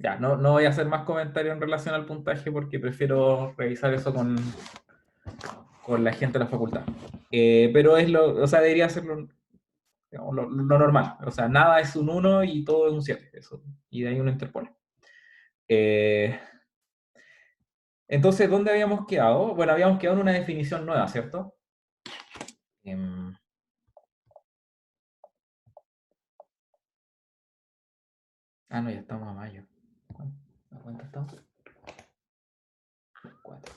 Ya, no voy a hacer más comentarios en relación al puntaje porque prefiero revisar eso con la gente de la facultad. Pero o sea, debería ser digamos, lo normal. O sea, nada es un 1 y todo es un 7. Eso, y de ahí uno interpone. Eh, entonces, ¿dónde habíamos quedado? Bueno, habíamos quedado en una definición nueva, ¿cierto? Em, no, ya estamos a mayo. ¿A cuánto estamos? 4.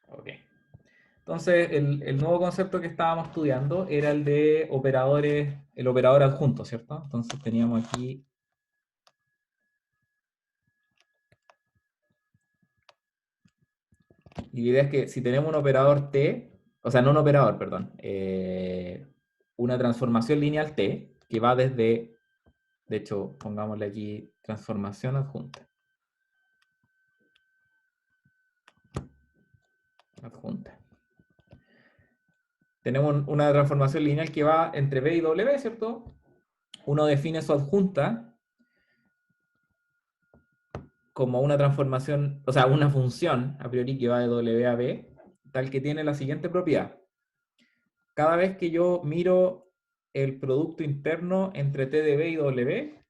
Ok. Entonces, el nuevo concepto que estábamos estudiando era el de operadores, el operador adjunto, ¿cierto? Entonces teníamos aquí. Y la idea es que si tenemos un operador T, o sea, no un operador, perdón, una transformación lineal T, que va desde, de hecho, pongámosle aquí transformación adjunta. Adjunta. Tenemos una transformación lineal que va entre B y W, ¿cierto? Uno define su adjunta como una transformación, o sea, una función a priori que va de W a B, tal que tiene la siguiente propiedad. Cada vez que yo miro el producto interno entre T de B y W,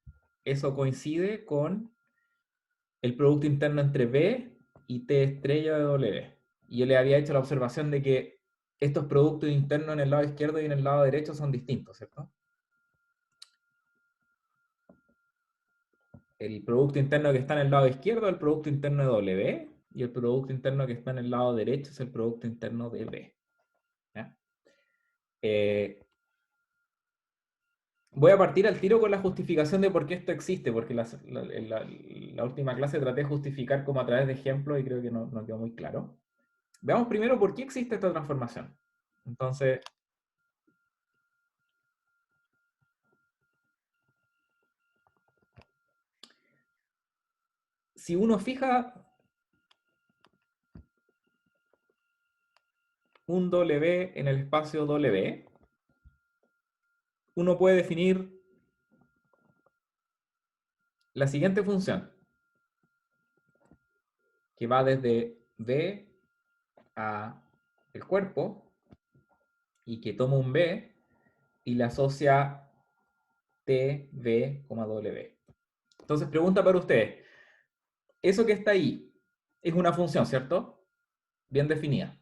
eso coincide con el producto interno entre B y T estrella de W. Y yo le había hecho la observación de que estos productos internos en el lado izquierdo y en el lado derecho son distintos, ¿cierto? El producto interno que está en el lado izquierdo es el producto interno de W y el producto interno que está en el lado derecho es el producto interno de B. ¿Ya? Voy a partir al tiro con la justificación de por qué esto existe, porque en la última clase traté de justificar como a través de ejemplos y creo que no quedó muy claro. Veamos primero por qué existe esta transformación. Entonces, si uno fija un W en el espacio W, uno puede definir la siguiente función, que va desde B a el cuerpo y que toma un B y le asocia T, B, W. Entonces, pregunta para ustedes. Eso que está ahí es una función, ¿cierto? Bien definida.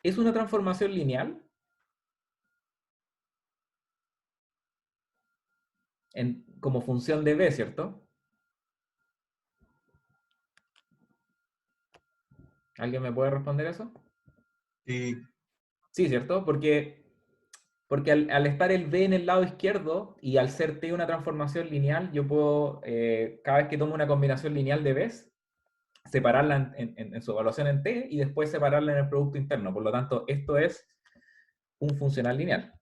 ¿Es una transformación lineal? Como función de B, ¿cierto? ¿Alguien me puede responder eso? Sí, Sí, ¿cierto? Porque al estar el B en el lado izquierdo y al ser T una transformación lineal, yo puedo, cada vez que tomo una combinación lineal de Bs, separarla en su evaluación en T y después separarla en el producto interno. Por lo tanto, esto es un funcional lineal.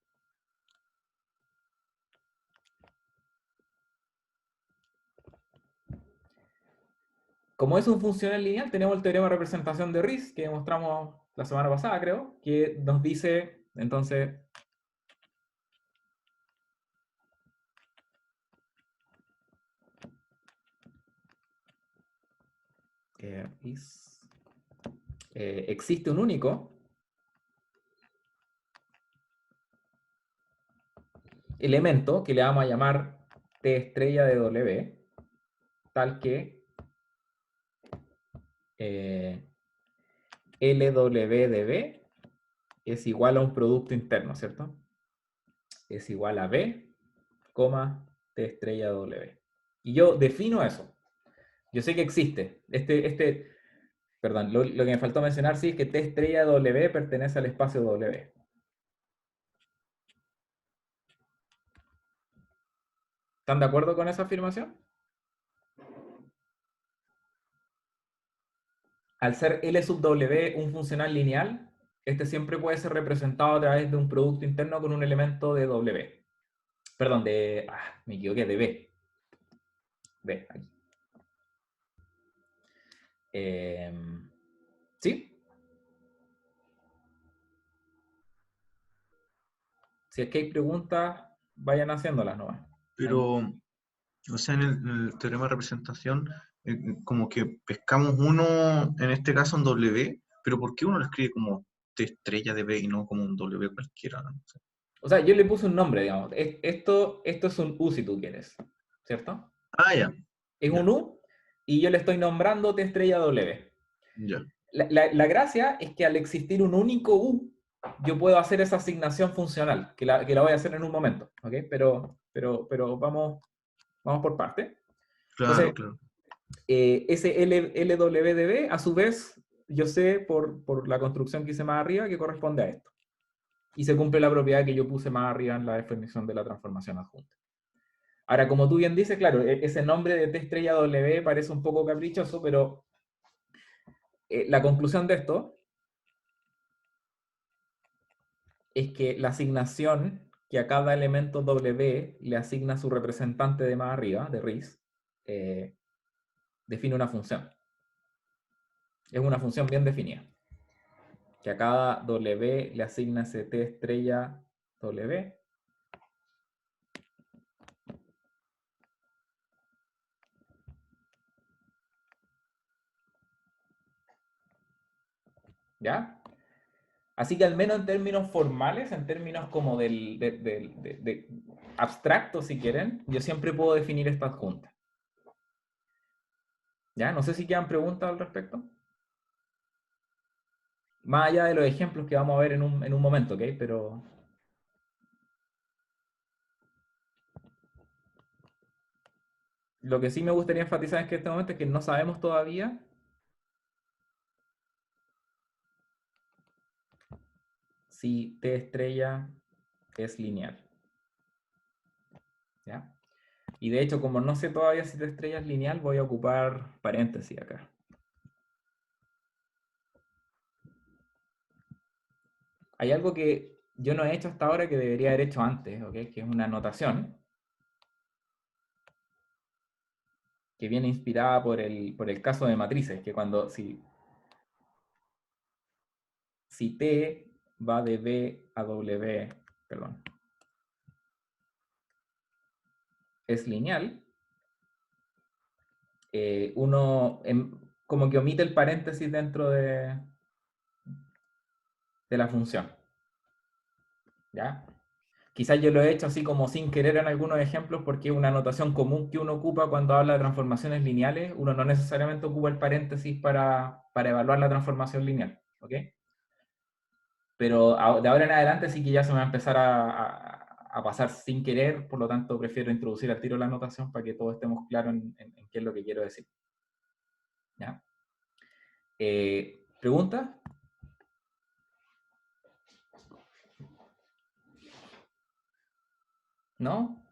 Como es un funcional lineal, tenemos el teorema de representación de Riesz, que demostramos la semana pasada, creo, que nos dice, entonces, existe un único elemento que le vamos a llamar T estrella de W, tal que LW de B es igual a un producto interno, ¿cierto? Es igual a B, T estrella de W. Y yo defino eso. Yo sé que existe. Perdón, lo que me faltó mencionar sí es que T estrella de W pertenece al espacio W. ¿Están de acuerdo con esa afirmación? Al ser L sub W un funcional lineal, este siempre puede ser representado a través de un producto interno con un elemento de W. Perdón, me equivoqué, de B. B, aquí. ¿Sí? Si es que hay preguntas, vayan haciéndolas nomás. Pero, o sea, en el teorema de representación, como que pescamos uno, en este caso un W, pero ¿por qué uno lo escribe como T estrella de B y no como un W cualquiera? No sé. O sea, yo le puse un nombre, digamos. Esto es un U si tú quieres, ¿cierto? Ah, ya, Es un ya, U y yo le estoy nombrando T estrella W. ya. La gracia es que al existir un único U, yo puedo hacer esa asignación funcional, que la voy a hacer en un momento, ¿ok? Pero vamos por parte. Entonces, Claro, claro. ese LWDB, a su vez, yo sé por la construcción que hice más arriba que corresponde a esto. Y se cumple la propiedad que yo puse más arriba en la definición de la transformación adjunta. Ahora, como tú bien dices, claro, ese nombre de T estrella W parece un poco caprichoso, pero la conclusión de esto es que la asignación que a cada elemento W le asigna su representante de más arriba, de RIS, define una función. Es una función bien definida. Que a cada W le asigna ese T estrella W. ¿Ya? Así que al menos en términos formales, en términos como de abstracto, si quieren, yo siempre puedo definir esta adjunta. ¿Ya? No sé si quedan preguntas al respecto. Más allá de los ejemplos que vamos a ver en un momento, ¿ok? Pero lo que sí me gustaría enfatizar en este momento es que no sabemos todavía si T estrella es lineal. ¿Ya? Y de hecho, como no sé todavía si T estrella es lineal, voy a ocupar paréntesis acá. Hay algo que yo no he hecho hasta ahora que debería haber hecho antes, ¿ok? Que es una anotación que viene inspirada por el caso de matrices, que cuando si T va de B a W, perdón, es lineal, uno como que omite el paréntesis dentro de la función. ¿Ya? Quizás yo lo he hecho así como sin querer en algunos ejemplos porque es una notación común que uno ocupa cuando habla de transformaciones lineales. Uno no necesariamente ocupa el paréntesis para evaluar la transformación lineal. ¿Ok? Pero de ahora en adelante sí que ya se me va a empezar a pasar sin querer, por lo tanto prefiero introducir al tiro la anotación para que todos estemos claros en qué es lo que quiero decir. ¿Ya? ¿Preguntas? ¿No?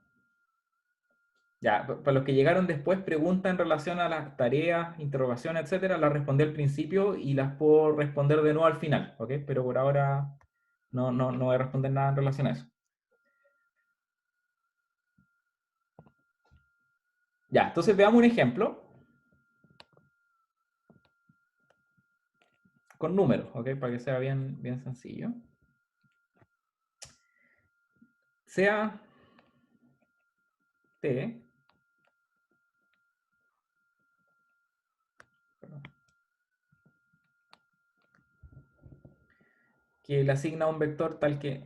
Ya, para los que llegaron después, preguntas en relación a las tareas, interrogaciones, etcétera, las respondí al principio y las puedo responder de nuevo al final, ¿ok? Pero por ahora no voy a responder nada en relación a eso. Ya, entonces veamos un ejemplo con números, ¿ok? Para que sea bien sencillo. Sea T, perdón, que le asigna un vector tal que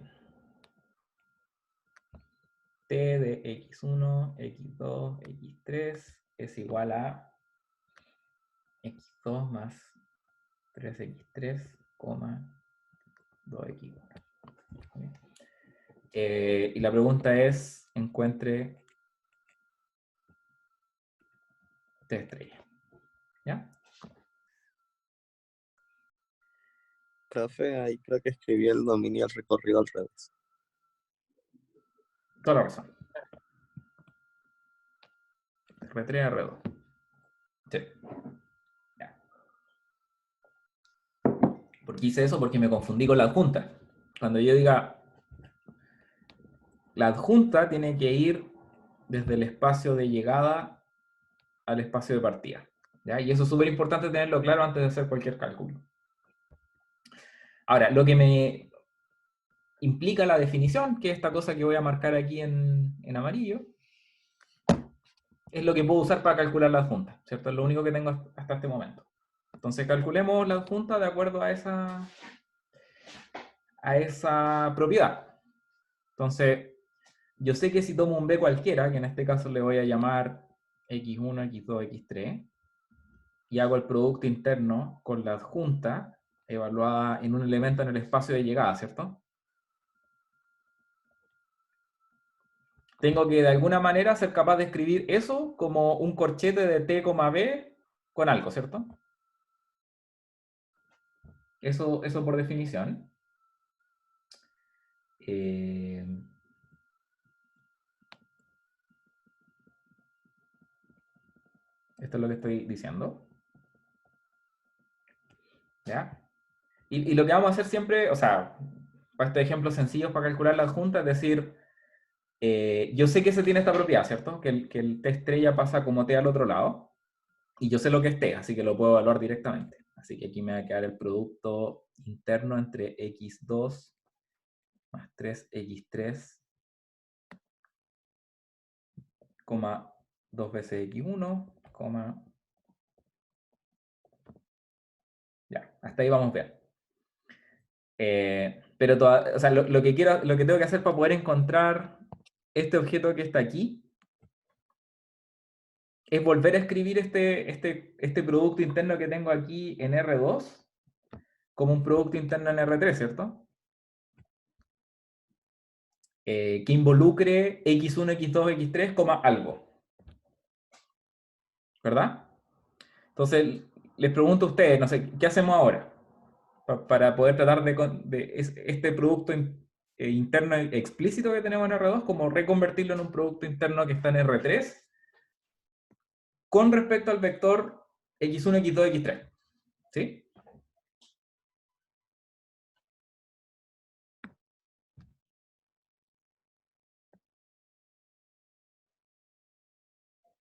T de x1, x2, x3 es igual a x2 más 3x3, 2x1. Y la pregunta es, encuentre T estrella. ¿Ya? Profe, ahí creo que escribí el dominio del recorrido al revés. Toda la razón. R3, R2. Sí. Ya. ¿Por qué hice eso? Porque me confundí con la adjunta. Cuando yo diga, la adjunta tiene que ir desde el espacio de llegada al espacio de partida. ¿Ya? Y eso es súper importante tenerlo claro antes de hacer cualquier cálculo. Ahora, lo que implica la definición, que es esta cosa que voy a marcar aquí en amarillo, es lo que puedo usar para calcular la adjunta, ¿cierto? Es lo único que tengo hasta este momento. Entonces calculemos la adjunta de acuerdo a esa propiedad. Entonces, yo sé que si tomo un B cualquiera, que en este caso le voy a llamar x1, x2, x3, y hago el producto interno con la adjunta evaluada en un elemento en el espacio de llegada, ¿cierto? Tengo que de alguna manera ser capaz de escribir eso como un corchete de t, b con algo, ¿cierto? Eso por definición. Esto es lo que estoy diciendo. ¿Ya? Y lo que vamos a hacer siempre, o sea, para estos ejemplos sencillos para calcular la adjunta, es decir, yo sé que se tiene esta propiedad, ¿cierto? Que el t estrella pasa como t al otro lado, y yo sé lo que es t, así que lo puedo evaluar directamente. Así que aquí me va a quedar el producto interno entre x2 más 3x3, 2 veces x1, ya, hasta ahí vamos bien. Pero o sea, lo que tengo que hacer para poder encontrar este objeto que está aquí es volver a escribir este producto interno que tengo aquí en R2 como un producto interno en R3, ¿cierto? Que involucre x1, x2, x3, algo. ¿Verdad? Entonces, les pregunto a ustedes, no sé, ¿qué hacemos ahora? Para poder tratar de este producto interno explícito que tenemos en R2, como reconvertirlo en un producto interno que está en R3 con respecto al vector x1, x2, x3. ¿Sí?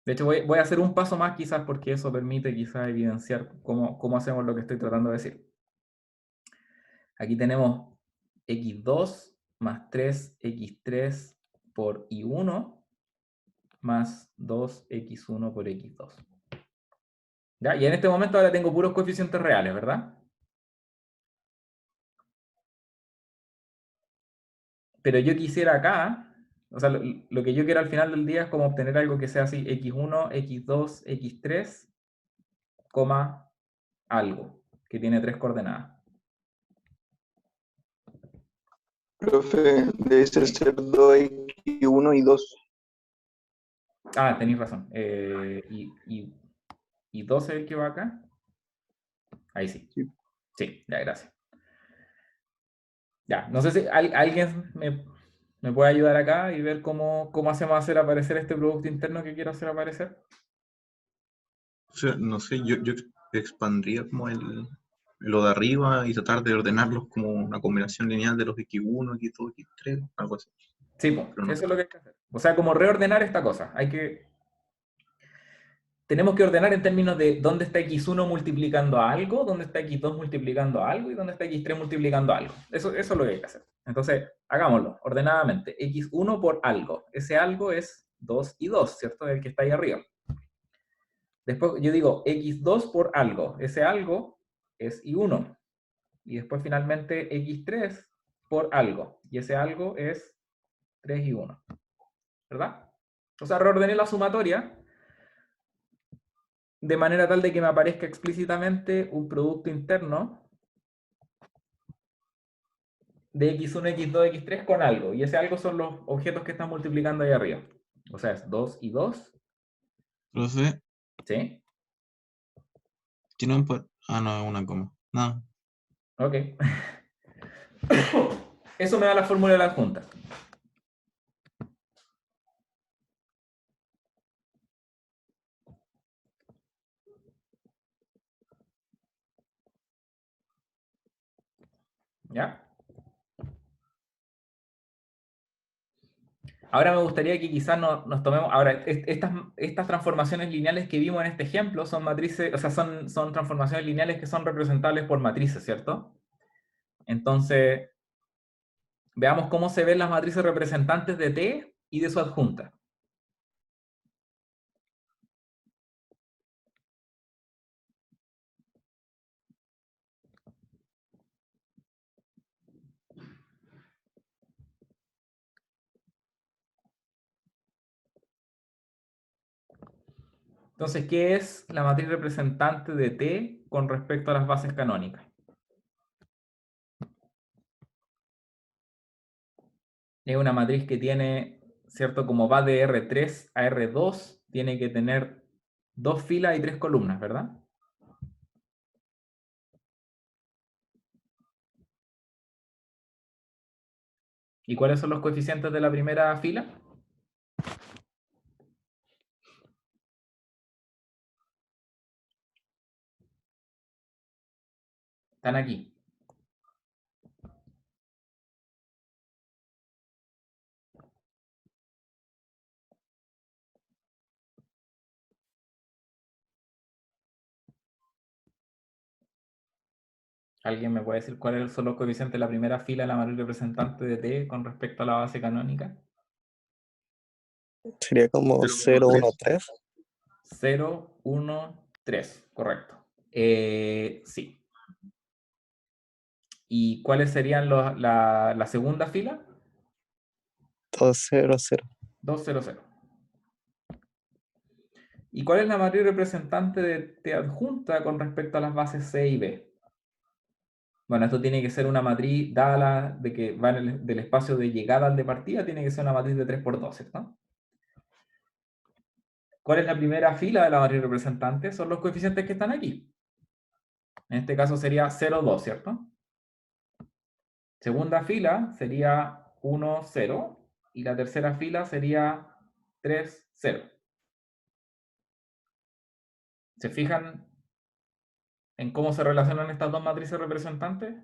De hecho, voy a hacer un paso más quizás porque eso permite quizás evidenciar cómo hacemos lo que estoy tratando de decir. Aquí tenemos x2 más 3x3 por y1 más 2x1 por x2. ¿Ya? Y en este momento ahora tengo puros coeficientes reales, ¿verdad? Pero yo quisiera acá, o sea, lo que yo quiero al final del día es como obtener algo que sea así, x1, x2, x3, algo, que tiene 3 coordenadas. Profe, debe ser 2x1 y 2. Ah, tenéis razón. ¿Y 2 es el que va acá? Ahí sí. Sí. Sí, ya, gracias. Ya, no sé si alguien me puede ayudar acá y ver cómo hacemos hacer aparecer este producto interno que quiero hacer aparecer. O sea, no sé, yo expandría como lo de arriba y tratar de ordenarlos como una combinación lineal de los X1, X2, X3, algo así. Sí, pues, Pero no eso sé. es lo que hay que hacer. O sea, como reordenar esta cosa. Tenemos que ordenar en términos de dónde está x1 multiplicando a algo, dónde está x2 multiplicando a algo y dónde está x3 multiplicando a algo. Eso es lo que hay que hacer. Entonces, hagámoslo ordenadamente. x1 por algo. Ese algo es 2 y 2, ¿cierto? El que está ahí arriba. Después yo digo x2 por algo. Ese algo es y1. Y después finalmente x3 por algo. Y ese algo es 3 y 1. ¿Verdad? O sea, reordené la sumatoria de manera tal de que me aparezca explícitamente un producto interno de x1, x2, x3 con algo. Y ese algo son los objetos que están multiplicando ahí arriba. O sea, es 2 y 2. Profe, ¿Sí? tiene un... Ah, no, una coma. No. Ok. Eso me da la fórmula de la adjunta. ¿Ya? Ahora me gustaría que quizás nos tomemos... Ahora, estas transformaciones lineales que vimos en este ejemplo son matrices, o sea, son transformaciones lineales que son representables por matrices, ¿cierto? Entonces, Veamos cómo se ven las matrices representantes de T y de su adjunta. Entonces, ¿qué es la matriz representante de T con respecto a las bases canónicas? Es una matriz que tiene, ¿cierto? Como va de R3 a R2, tiene que tener 2 filas y 3 columnas, ¿verdad? ¿Y cuáles son los coeficientes de la primera fila? Están aquí. ¿Alguien me puede decir cuáles son los coeficientes de la primera fila de la matriz representante de T con respecto a la base canónica? Sería como 0, 1, 3. 0, 1, 3, correcto. Sí. ¿Y cuáles serían la segunda fila? 2, 0, 0. 2, 0, 0. ¿Y cuál es la matriz representante de T adjunta con respecto a las bases C y B? Bueno, esto tiene que ser una matriz, dada de que va del espacio de llegada al de partida, tiene que ser una matriz de 3 por 2, ¿cierto? ¿Cuál es la primera fila de la matriz representante? Son los coeficientes que están aquí. En este caso sería 0, 2, ¿cierto? Segunda fila sería 1, 0. Y la tercera fila sería 3, 0. ¿Se fijan en cómo se relacionan estas dos matrices representantes?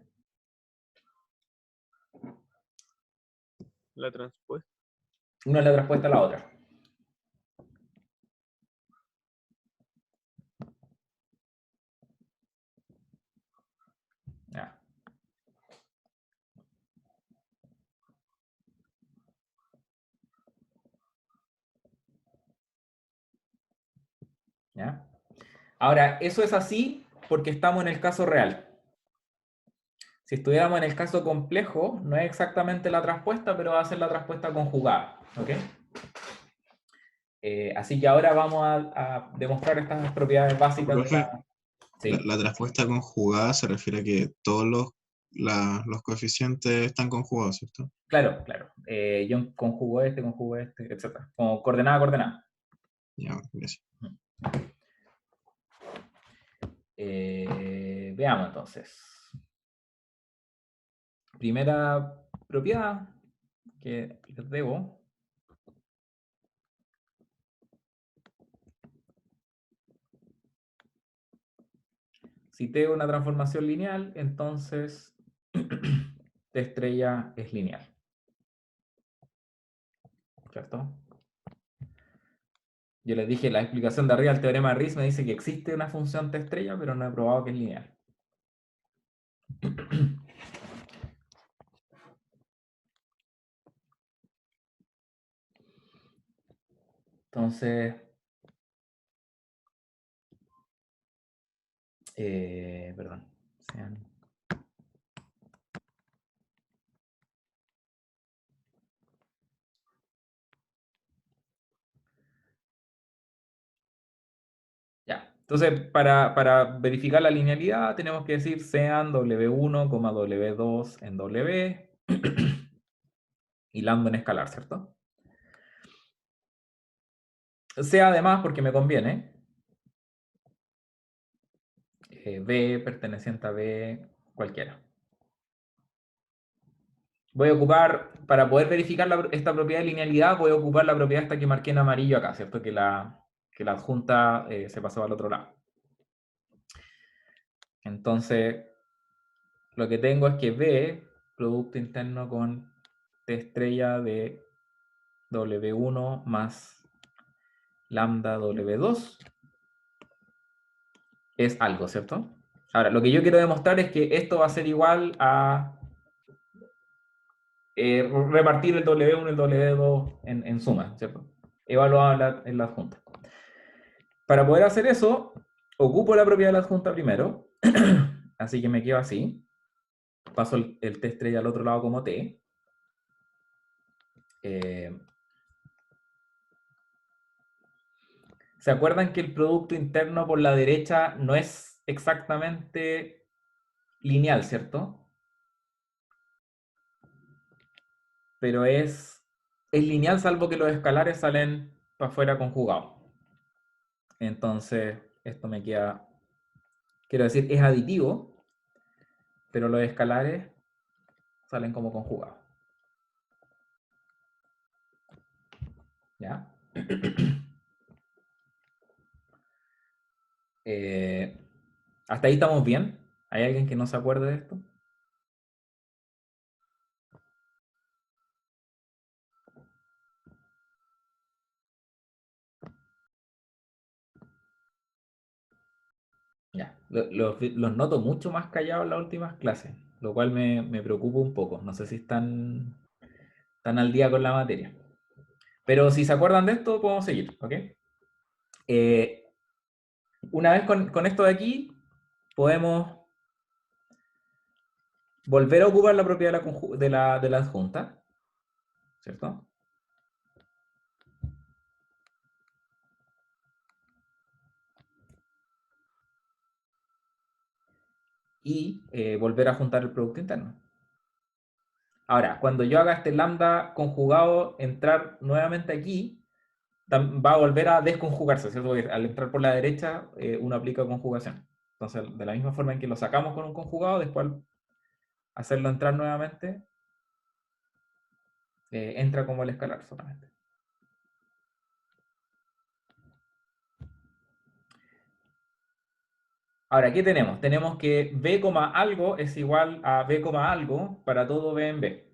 La transpuesta. Una es la respuesta a la otra. Ya. ¿Ya? Ahora, eso es así porque estamos en el caso real. Si estuviéramos en el caso complejo, no es exactamente la traspuesta, pero va a ser la traspuesta conjugada. ¿Ok? Así que ahora vamos a demostrar estas propiedades básicas de Profe, la... Sí. la traspuesta conjugada se refiere a que todos los coeficientes están conjugados, ¿cierto? Claro, claro. Yo conjugo este, etc. Como coordenada a coordenada. Ya, gracias. Veamos entonces. Primera propiedad que les debo. Si T es una transformación lineal, entonces T estrella es lineal. ¿Cierto? Yo les dije, la explicación de arriba del teorema de Riesz me dice que existe una función T estrella, pero no he probado que es lineal. Entonces, perdón. Ya. Entonces, para verificar la linealidad, tenemos que decir sean W1, W2 en W y lambda en escalar, ¿cierto? Sea además porque me conviene. B perteneciente a B cualquiera. Voy a ocupar, para poder verificar esta propiedad de linealidad, voy a ocupar la propiedad esta que marqué en amarillo acá, ¿cierto? Que la adjunta se pasó al otro lado. Entonces, lo que tengo es que B, producto interno con T estrella de W1 más lambda W2, es algo, ¿cierto? Ahora, lo que yo quiero demostrar es que esto va a ser igual a repartir el W1 y el W2 en suma, ¿cierto? Evaluado en la adjunta. Para poder hacer eso, ocupo la propiedad de la adjunta primero, así que me quedo así. Paso el T estrella al otro lado como T. ¿Se acuerdan que el producto interno por la derecha no es exactamente lineal, ¿cierto? Pero es lineal salvo que los escalares salen para afuera conjugados. Entonces, esto me queda, quiero decir, es aditivo, pero los escalares salen como conjugados. ¿Ya? ¿Hasta ahí estamos bien? ¿Hay alguien que no se acuerde de esto? Ya. Los noto mucho más callados en las últimas clases, lo cual me preocupa un poco. No sé si están al día con la materia. Pero si se acuerdan de esto, podemos seguir, ¿ok? Una vez con esto de aquí, podemos volver a ocupar la propiedad de la adjunta, ¿cierto? Y volver a juntar el producto interno. Ahora, cuando yo haga este lambda conjugado, entrar nuevamente aquí, va a volver a desconjugarse, ¿cierto? Porque al entrar por la derecha, uno aplica conjugación. Entonces, de la misma forma en que lo sacamos con un conjugado, después hacerlo entrar nuevamente, entra como el escalar solamente. Ahora, ¿qué tenemos? Tenemos que b, algo es igual a b, algo para todo b en b.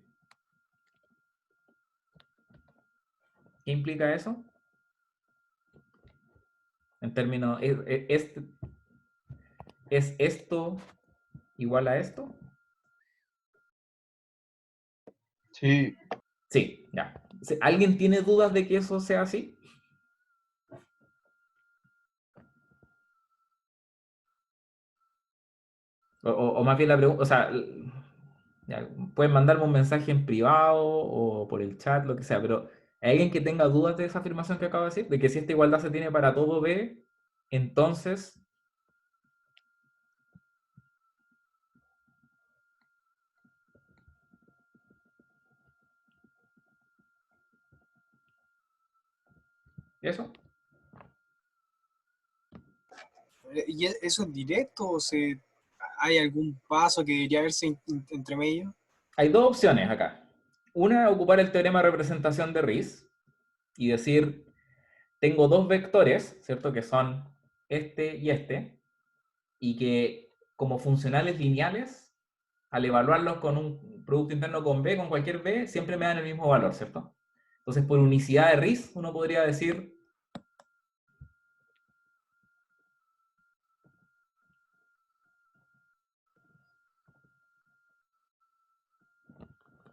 ¿Qué implica eso? En términos, ¿es esto igual a esto? Sí. Sí, ya. ¿Alguien tiene dudas de que eso sea así? O más bien la pregunta, o sea, ya, pueden mandarme un mensaje en privado o por el chat, lo que sea, pero ¿hay alguien que tenga dudas de esa afirmación que acabo de decir? De que si esta igualdad se tiene para todo B, entonces... ¿Eso? ¿Y eso es directo o hay algún paso que debería verse entre medio? Hay dos opciones acá. Una, ocupar el teorema de representación de Riesz y decir, tengo dos vectores, ¿cierto? Que son este, y que como funcionales lineales, al evaluarlos con un producto interno con B, con cualquier B, siempre me dan el mismo valor, ¿cierto? Entonces, por unicidad de Riesz, uno podría decir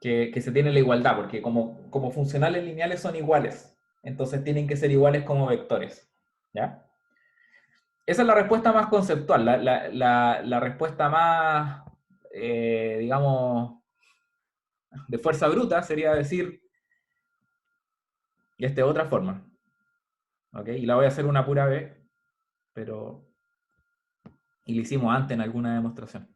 que se tiene la igualdad, porque como funcionales lineales son iguales, entonces tienen que ser iguales como vectores, ¿ya? Esa es la respuesta más conceptual, la respuesta más, digamos, de fuerza bruta sería decir, y esta es otra forma, ¿ok? Y la voy a hacer una pura vez, pero, y lo hicimos antes en alguna demostración.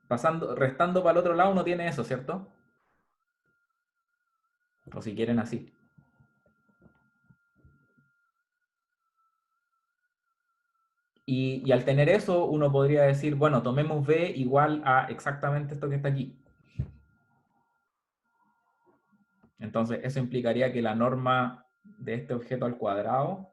Restando para el otro lado uno tiene eso, ¿cierto? O si quieren así. Y al tener eso, uno podría decir, bueno, tomemos B igual a exactamente esto que está aquí. Entonces, eso implicaría que la norma de este objeto al cuadrado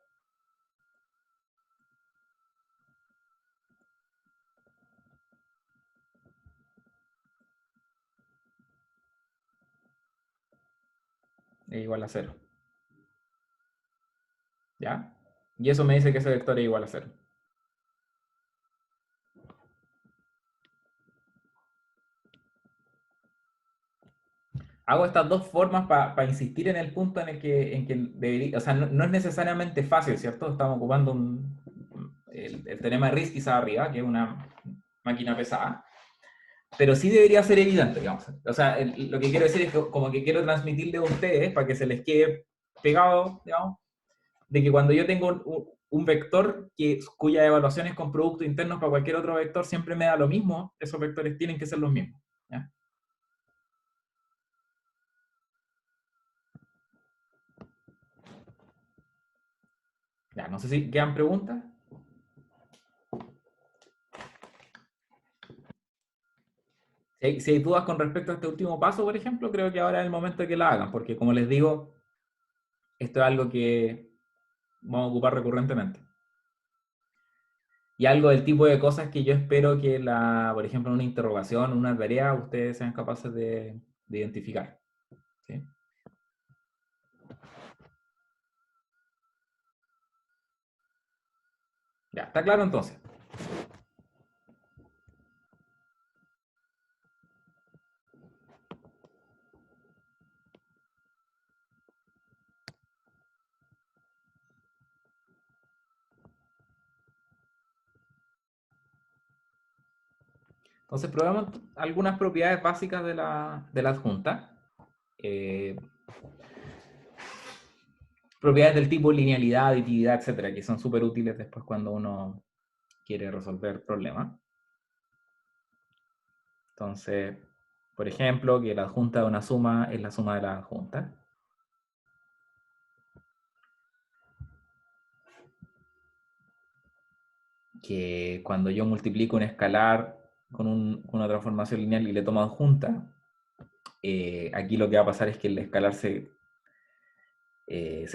es igual a 0. ¿Ya? Y eso me dice que ese vector es igual a 0. Hago estas dos formas para insistir en el punto en que debería, o sea, no es necesariamente fácil, ¿cierto? Estamos ocupando el teorema de Riesz quizá arriba, que es una máquina pesada, pero sí debería ser evidente, digamos. O sea, lo que quiero decir es que como que quiero transmitirle a ustedes, para que se les quede pegado, digamos, de que cuando yo tengo un vector cuya evaluación es con productos internos para cualquier otro vector, siempre me da lo mismo, esos vectores tienen que ser los mismos. ¿Ya? Ya, no sé si quedan preguntas. Si hay dudas con respecto a este último paso, por ejemplo, creo que ahora es el momento de que la hagan, porque como les digo, esto es algo que vamos a ocupar recurrentemente. Y algo del tipo de cosas que yo espero que, por ejemplo, en una interrogación, en una tarea, ustedes sean capaces de identificar. ¿Sí? Ya, ¿está claro entonces? Entonces probemos algunas propiedades básicas de la adjunta. Propiedades del tipo linealidad, aditividad, etcétera, que son súper útiles después cuando uno quiere resolver problemas. Entonces, por ejemplo, que la adjunta de una suma es la suma de las adjuntas. Que cuando yo multiplico un escalar con una transformación lineal y le tomo adjunta, aquí lo que va a pasar es que el escalar se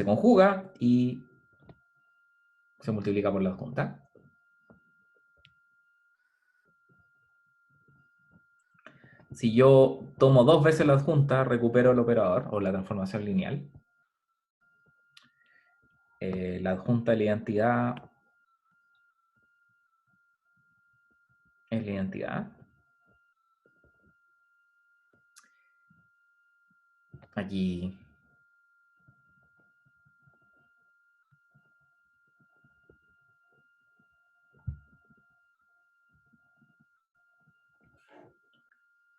conjuga y se multiplica por la adjunta. Si yo tomo dos veces la adjunta, recupero el operador o la transformación lineal. La adjunta de la identidad es la identidad. Aquí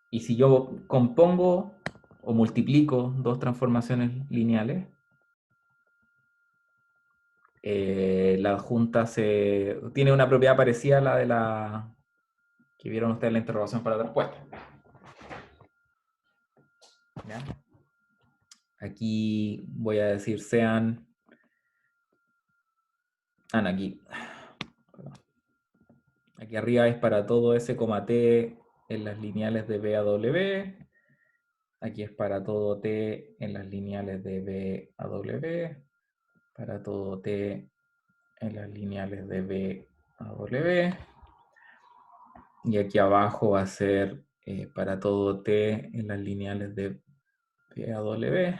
y si yo compongo o multiplico dos transformaciones lineales, la adjunta tiene una propiedad parecida a la de la que vieron ustedes en la interrogación para la respuesta. ¿Ya? Aquí voy a decir sean... Ah, no, aquí. Aquí arriba es para todo S, T en las lineales de B a W. Aquí es para todo T en las lineales de B a W. Para todo T en las lineales de B a W. Y aquí abajo va a ser para todo T en las lineales de B a W.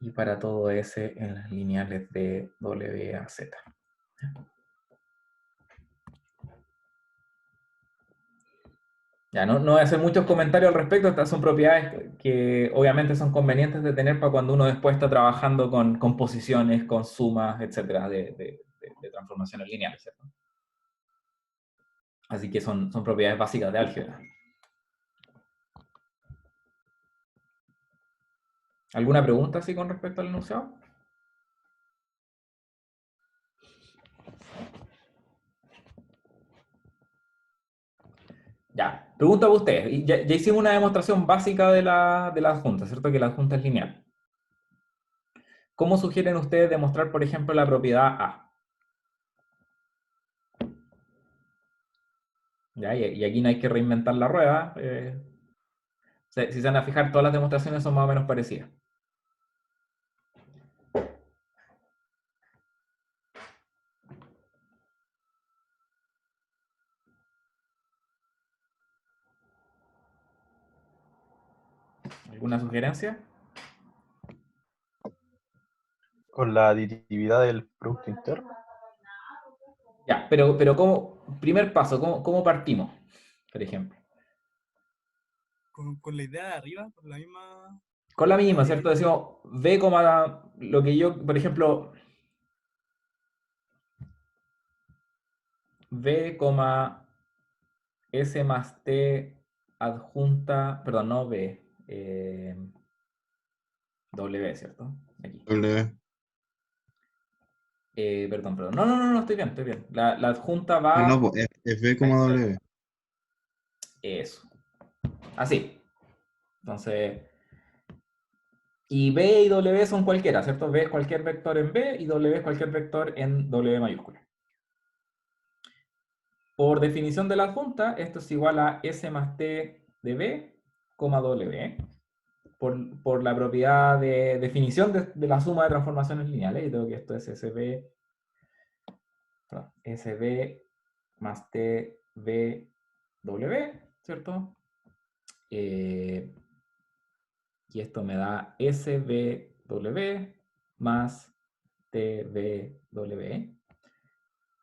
Y para todo S en las lineales de W a Z. Ya, no voy a hacer muchos comentarios al respecto, estas son propiedades que obviamente son convenientes de tener para cuando uno después está trabajando con composiciones, con sumas, etcétera, de transformaciones lineales, ¿cierto? Así que son propiedades básicas de álgebra. ¿Alguna pregunta así con respecto al enunciado? Ya, pregunta para ustedes. Ya hicimos una demostración básica de la adjunta, ¿cierto? Que la adjunta es lineal. ¿Cómo sugieren ustedes demostrar, por ejemplo, la propiedad A? ¿Ya? Y aquí no hay que reinventar la rueda. Si se van a fijar, todas las demostraciones son más o menos parecidas. ¿Alguna sugerencia? Con la aditividad del producto interno. Ya, pero primer paso, ¿cómo partimos? Por ejemplo. Con la idea de arriba, con la misma. Con la misma, Arriba. ¿cierto? Decimos, V, lo que yo, por ejemplo, V, S más T adjunta, perdón, no V, W, ¿cierto? Aquí. W. Perdón. No, estoy bien. La adjunta No, va. no, pues, es B, W. Eso. Así. Entonces. Y B y W son cualquiera, ¿cierto? B es cualquier vector en B y W es cualquier vector en W mayúscula. Por definición de la adjunta, esto es igual a S más T de B, W. Por la propiedad de definición de la suma de transformaciones lineales. Y tengo que esto es SB más TB W, ¿cierto? Y esto me da SBW más TBW.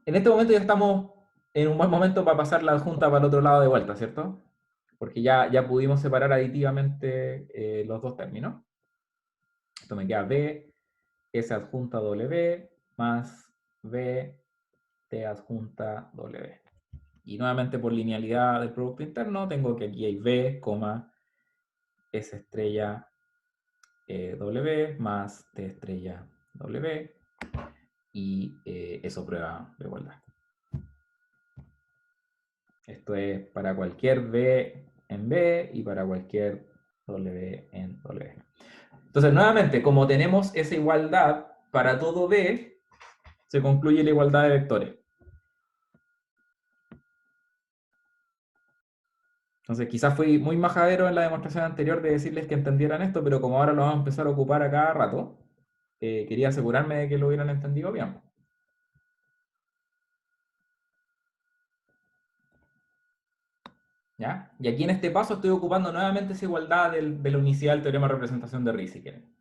En este momento ya estamos en un buen momento para pasar la adjunta para el otro lado de vuelta, ¿cierto? Porque ya pudimos separar aditivamente los dos términos. Esto me queda B, S adjunta W, más B, T adjunta W. Y nuevamente por linealidad del producto interno, tengo que aquí hay B, S estrella W más T estrella W. Y eso prueba de igualdad. Esto es para cualquier B en B y para cualquier W en W. Entonces, nuevamente, como tenemos esa igualdad para todo B, se concluye la igualdad de vectores. Entonces, quizás fui muy majadero en la demostración anterior de decirles que entendieran esto, pero como ahora lo vamos a empezar a ocupar a cada rato, quería asegurarme de que lo hubieran entendido bien. ¿Ya? Y aquí en este paso estoy ocupando nuevamente esa igualdad de la unicidad del teorema de representación de Ricci, si quieren.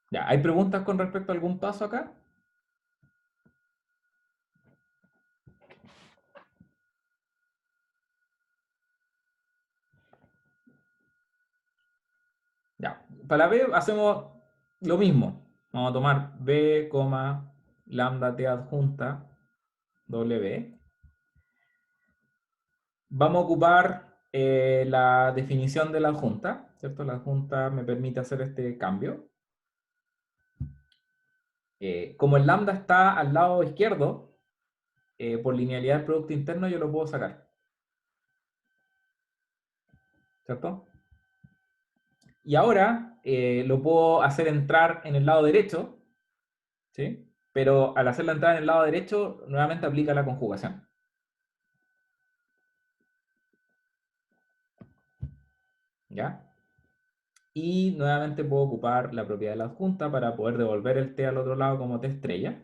¿Ya? ¿Hay preguntas con respecto a algún paso acá? Ya. Para B hacemos lo mismo. Vamos a tomar B, lambda T adjunta W. Vamos a ocupar la definición de la adjunta, ¿cierto? La adjunta me permite hacer este cambio. Como el lambda está al lado izquierdo, por linealidad del producto interno yo lo puedo sacar. ¿Cierto? Y ahora lo puedo hacer entrar en el lado derecho, ¿sí? Pero al hacerla entrar en el lado derecho, nuevamente aplica la conjugación. ¿Ya? Y nuevamente puedo ocupar la propiedad de la adjunta para poder devolver el T al otro lado como T estrella.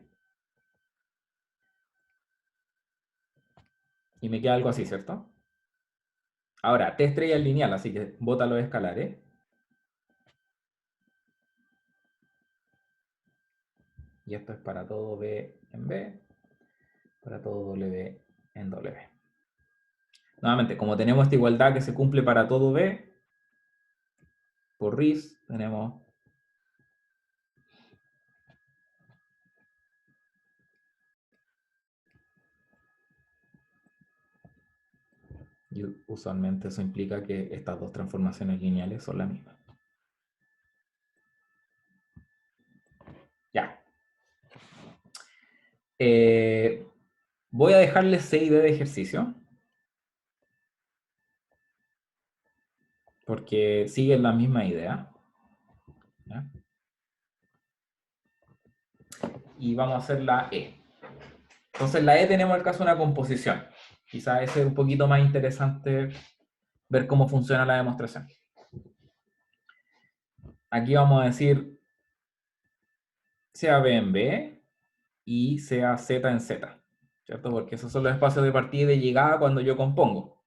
Y me queda algo así, ¿cierto? Ahora, T estrella es lineal, así que bota los escalares. Y esto es para todo B en B, para todo W en W. Nuevamente, como tenemos esta igualdad que se cumple para todo B, por Riesz tenemos y usualmente eso implica que estas dos transformaciones lineales son las mismas. Ya. Voy a dejarles C y D de ejercicio. Porque siguen la misma idea. ¿Ya? Y vamos a hacer la E. Entonces la E tenemos el caso de una composición. Quizás ese es un poquito más interesante ver cómo funciona la demostración. Aquí vamos a decir sea B en B y sea Z en Z, ¿cierto? Porque esos son los espacios de partida y de llegada cuando yo compongo.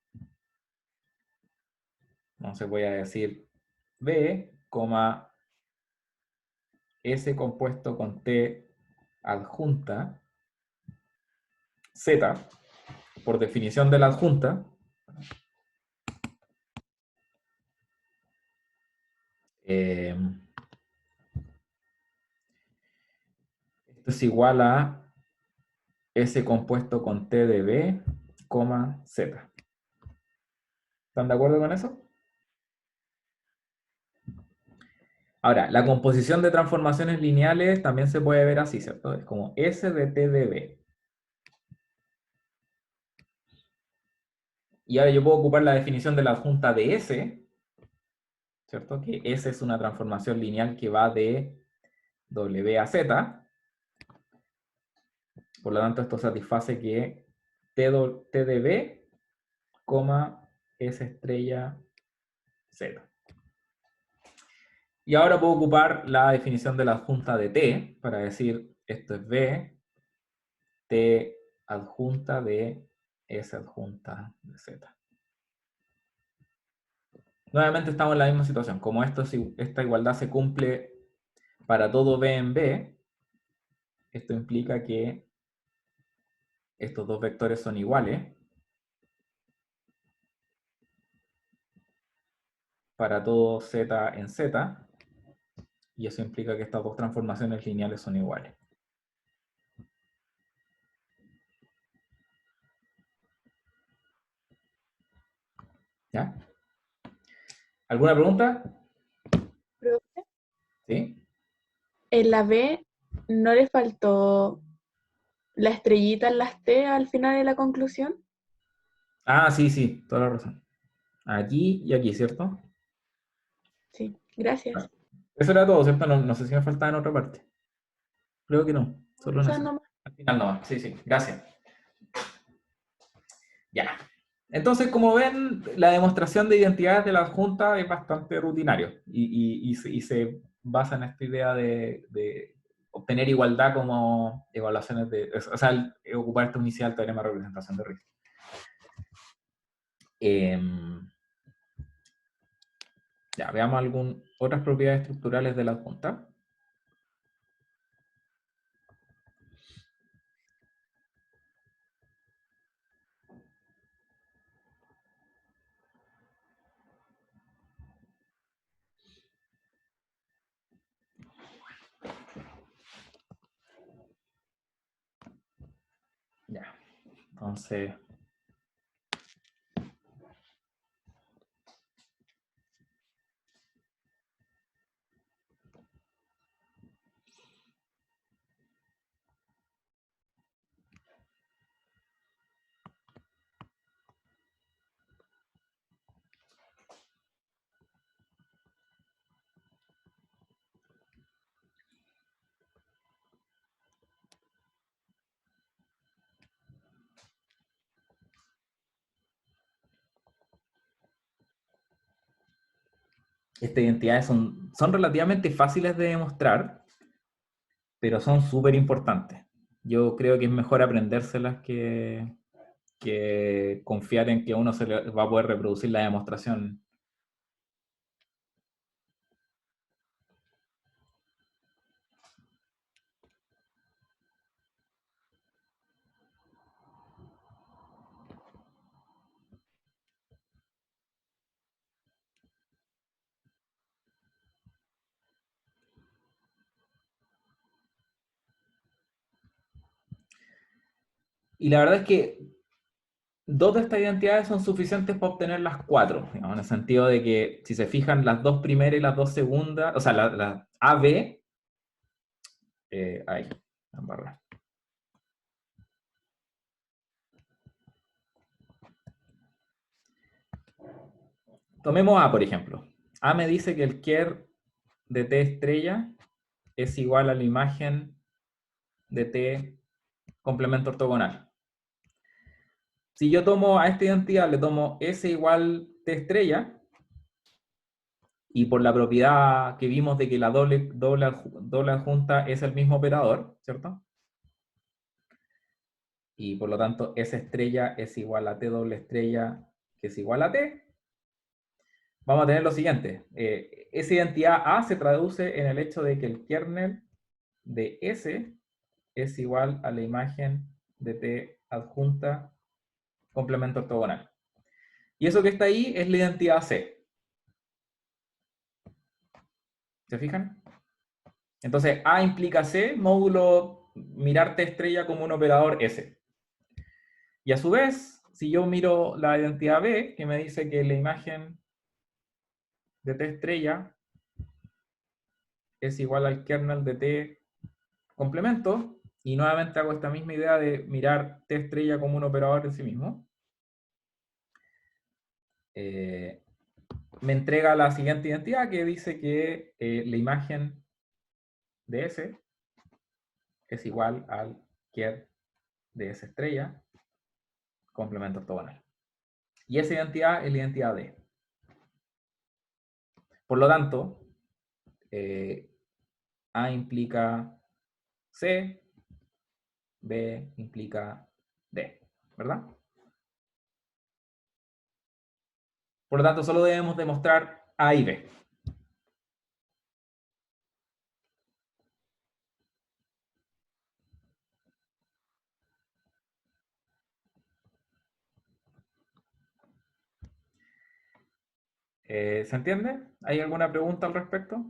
Entonces voy a decir B, S compuesto con T adjunta Z, por definición de la adjunta, esto es igual a S compuesto con T de B, Z. ¿Están de acuerdo con eso? Ahora, la composición de transformaciones lineales también se puede ver así, ¿cierto? Es como S de T de B. Y ahora yo puedo ocupar la definición de la adjunta de S, ¿cierto? Que S es una transformación lineal que va de W a Z. Por lo tanto, esto satisface que T de B, S estrella Z. Y ahora puedo ocupar la definición de la adjunta de T para decir esto es B, T adjunta de S adjunta de Z. Nuevamente estamos en la misma situación. Como esta igualdad se cumple para todo B en B, esto implica que estos dos vectores son iguales para todo Z en Z, y eso implica que estas dos transformaciones lineales son iguales. ¿Ya? ¿Alguna pregunta? Profe, ¿Sí? en la B no le faltó la estrellita en las T al final de la conclusión. Ah, sí, toda la razón. Aquí y aquí, ¿cierto? Sí, gracias. Eso era todo, ¿cierto? No sé si me faltaba en otra parte. Creo que no, solo en Esa esa. nomás. Al final no, sí, gracias. Ya. Entonces, como ven, la demostración de identidades de la adjunta es bastante rutinario y se basa en esta idea de obtener igualdad como evaluaciones o sea, ocupar esta unicidad del teorema de representación de Richter. Ya, veamos otras propiedades estructurales de la adjunta. Ya, entonces... Estas identidades son relativamente fáciles de demostrar, pero son súper importantes. Yo creo que es mejor aprendérselas que confiar en que uno se le va a poder reproducir la demostración. Y la verdad es que dos de estas identidades son suficientes para obtener las cuatro, digamos, en el sentido de que si se fijan las dos primeras y las dos segundas, o sea, la A, B, ahí, la embarré. Tomemos A, por ejemplo. A me dice que el ker de T estrella es igual a la imagen de T complemento ortogonal. Si yo tomo a esta identidad, le tomo S igual T estrella, y por la propiedad que vimos de que la doble adjunta es el mismo operador, ¿cierto? Y por lo tanto S estrella es igual a T doble estrella, que es igual a T. vamos a tener lo siguiente. Esa identidad A se traduce en el hecho de que el kernel de S es igual a la imagen de T adjunta complemento ortogonal. Y eso que está ahí es la identidad C. ¿Se fijan? Entonces, A implica C, módulo mirar T estrella como un operador S. Y a su vez, si yo miro la identidad B, que me dice que la imagen de T estrella es igual al kernel de T complemento, y nuevamente hago esta misma idea de mirar T estrella como un operador en sí mismo, me entrega la siguiente identidad que dice que la imagen de S es igual al ker de S estrella complemento ortogonal. Y esa identidad es la identidad D. Por lo tanto, A implica C, B implica D, ¿verdad? Por lo tanto, solo debemos demostrar A y B. ¿Se entiende? ¿Hay alguna pregunta al respecto?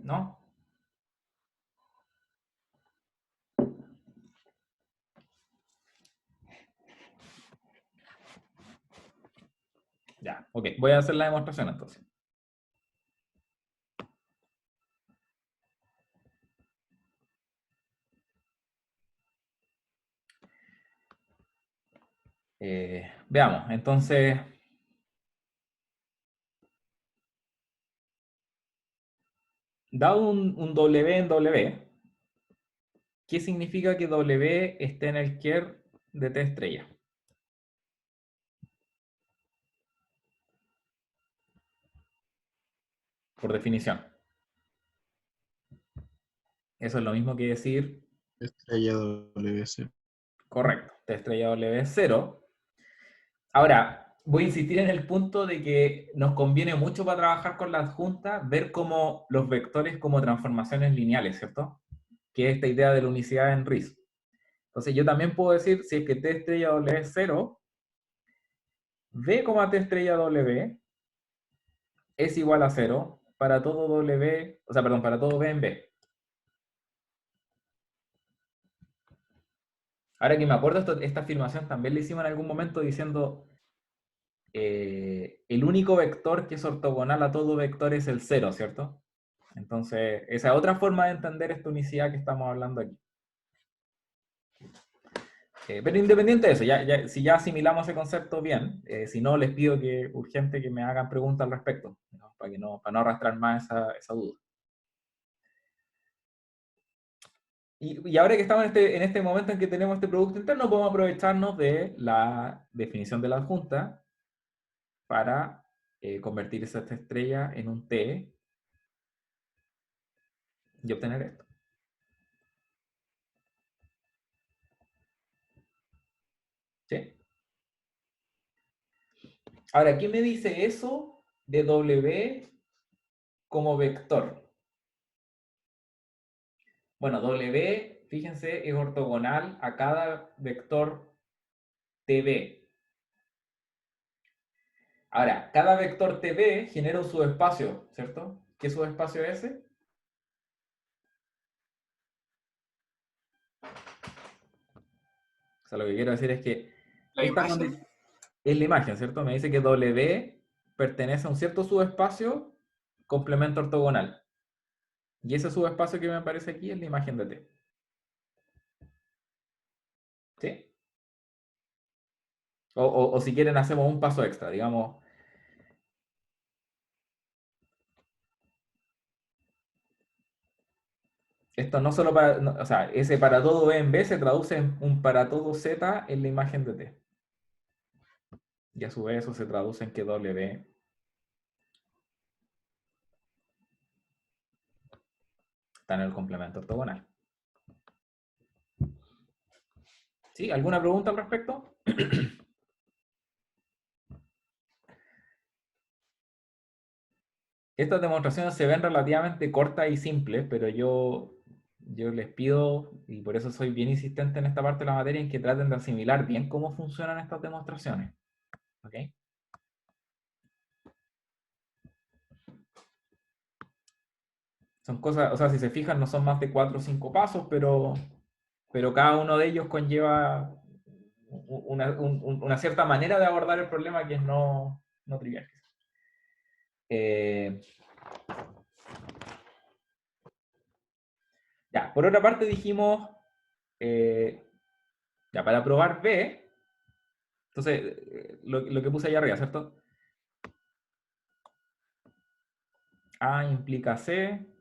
¿No? Ya, ok. Voy a hacer la demostración entonces. Veamos, entonces, dado un W en W, ¿qué significa que W esté en el ker de T estrella? Por definición. Eso es lo mismo que decir, Estrella WC. correcto, T estrella W es 0. Ahora, voy a insistir en el punto de que nos conviene mucho para trabajar con la adjunta ver como los vectores como transformaciones lineales, ¿cierto? Que es esta idea de la unicidad en RIS. Entonces yo también puedo decir, si es que T estrella W es 0, V, T estrella W es igual a 0 para todo W, o sea, perdón, para todo V en B. Ahora que me acuerdo, esta afirmación también la hicimos en algún momento diciendo el único vector que es ortogonal a todo vector es el 0, ¿cierto? Entonces, esa es otra forma de entender esta unicidad que estamos hablando aquí. Pero independiente de eso, si ya asimilamos ese concepto, bien. Si no, les pido que urgente que me hagan preguntas al respecto, ¿no? Para no arrastrar más esa duda. Y ahora que estamos en este momento en que tenemos este producto interno, podemos aprovecharnos de la definición de la adjunta para convertir esta estrella en un T y obtener esto. ¿Sí? Ahora, ¿qué me dice eso de W como vector? Bueno, W, fíjense, es ortogonal a cada vector TB. Ahora, cada vector TB genera un subespacio, ¿cierto? ¿Qué subespacio es ese? O sea, lo que quiero decir es que La esta imagen. es la imagen, ¿cierto? Me dice que W pertenece a un cierto subespacio complemento ortogonal. Y ese subespacio que me aparece aquí es la imagen de T. ¿Sí? O si quieren hacemos un paso extra, digamos. Esto no solo para, o sea, ese para todo B en B se traduce en un para todo Z en la imagen de T. Y a su vez eso se traduce en que W está en el complemento ortogonal. ¿Sí? ¿Alguna pregunta al respecto? Estas demostraciones se ven relativamente cortas y simples, pero yo les pido, y por eso soy bien insistente en esta parte de la materia, en que traten de asimilar bien cómo funcionan estas demostraciones. ¿Ok? Son cosas, o sea, si se fijan, no son más de 4 o 5 pasos, pero cada uno de ellos conlleva una cierta manera de abordar el problema que es no trivial. Ya, por otra parte dijimos, ya, para probar B, entonces, lo que puse ahí arriba, ¿cierto? A implica C,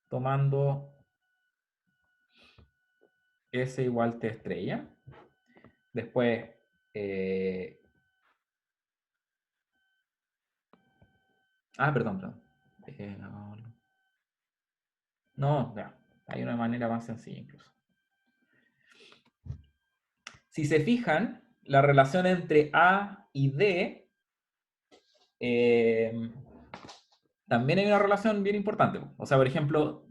tomando S igual T estrella. Después, perdón. No, ya, hay una manera más sencilla incluso. Si se fijan, la relación entre A y D, también hay una relación bien importante. O sea, por ejemplo,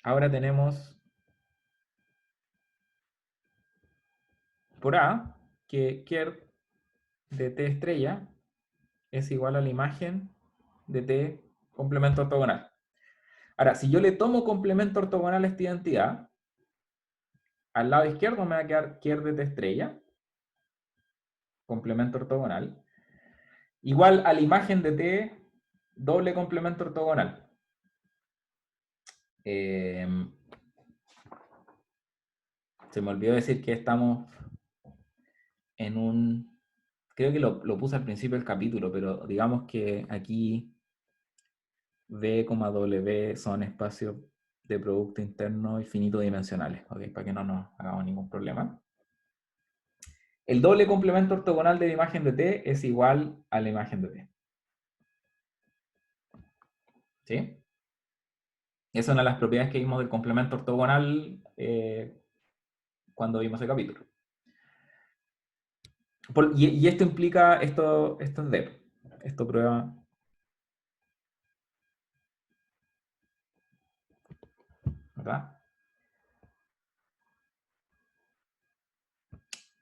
ahora tenemos por A que ker de T estrella es igual a la imagen de T complemento ortogonal. Ahora, si yo le tomo complemento ortogonal a esta identidad, al lado izquierdo me va a quedar ker de T estrella, complemento ortogonal, igual a la imagen de T doble complemento ortogonal. Se me olvidó decir que estamos en un... Creo que lo puse al principio del capítulo, pero digamos que aquí V, W son espacios de producto interno infinito dimensionales, ¿ok? Para que no nos hagamos ningún problema. El doble complemento ortogonal de la imagen de T es igual a la imagen de T. ¿Sí? Esa es una de las propiedades que vimos del complemento ortogonal cuando vimos el capítulo. Y esto implica, esto es D. Esto prueba... ¿Verdad?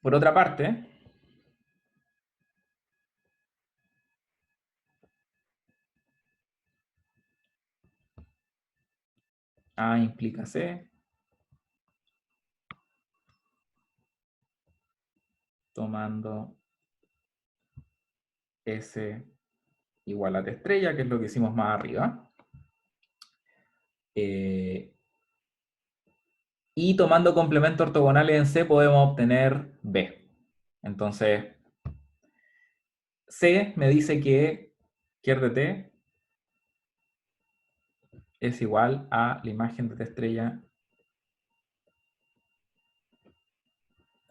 Por otra parte, A implica C, tomando S igual a T estrella, que es lo que hicimos más arriba. Y tomando complementos ortogonales en C podemos obtener B. Entonces, C me dice que ker de T es igual a la imagen de T estrella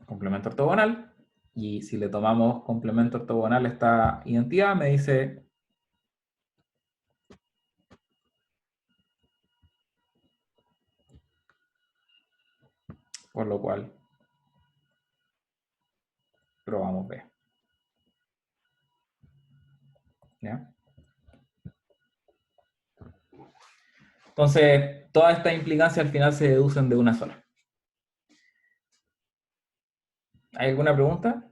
complemento ortogonal. Y si le tomamos complemento ortogonal a esta identidad, me dice por lo cual probamos B. ¿Ya? Entonces, todas estas implicancias al final se deducen de una sola. ¿Hay alguna pregunta?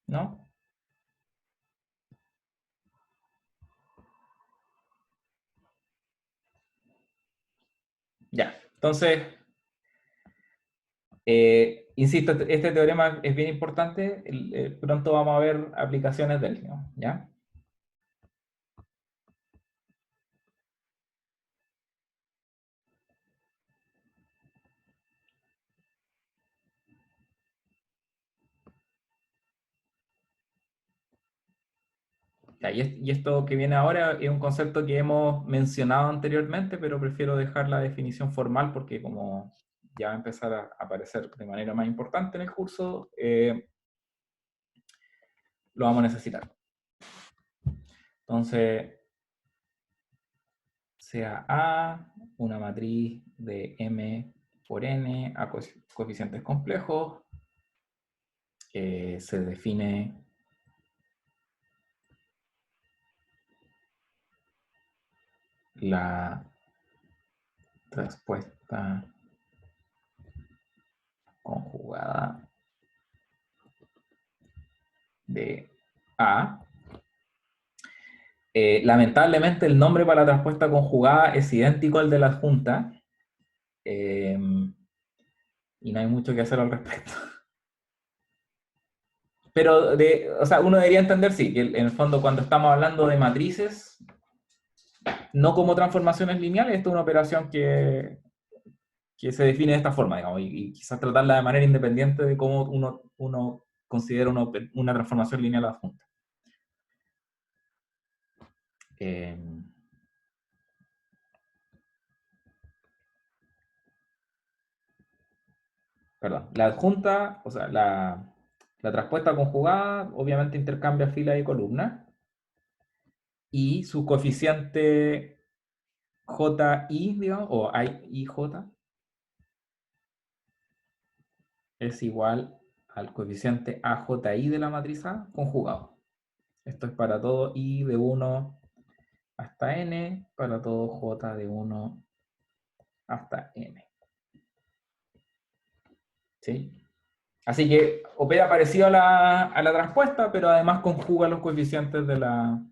¿No? Ya. Entonces, insisto, este teorema es bien importante. Pronto vamos a ver aplicaciones de él, ¿no? ¿Ya? Ya, y esto que viene ahora es un concepto que hemos mencionado anteriormente, pero prefiero dejar la definición formal porque como ya va a empezar a aparecer de manera más importante en el curso, lo vamos a necesitar. Entonces, sea A una matriz de M por N a coeficientes complejos, se define la respuesta conjugada de A. Lamentablemente el nombre para la respuesta conjugada es idéntico al de la adjunta, y no hay mucho que hacer al respecto. Pero, o sea, uno debería entender, sí, que en el fondo cuando estamos hablando de matrices, no como transformaciones lineales, esto es una operación que se define de esta forma, digamos, y quizás tratarla de manera independiente de cómo uno considera una transformación lineal adjunta. Perdón, la adjunta, o sea, la traspuesta conjugada, obviamente intercambia fila y columna, y su coeficiente JI, digamos, o IJ, es igual al coeficiente AJI de la matriz A conjugado. Esto es para todo I de 1 hasta N, para todo J de 1 hasta N. ¿Sí? Así que opera parecido a la traspuesta, pero además conjuga los coeficientes de la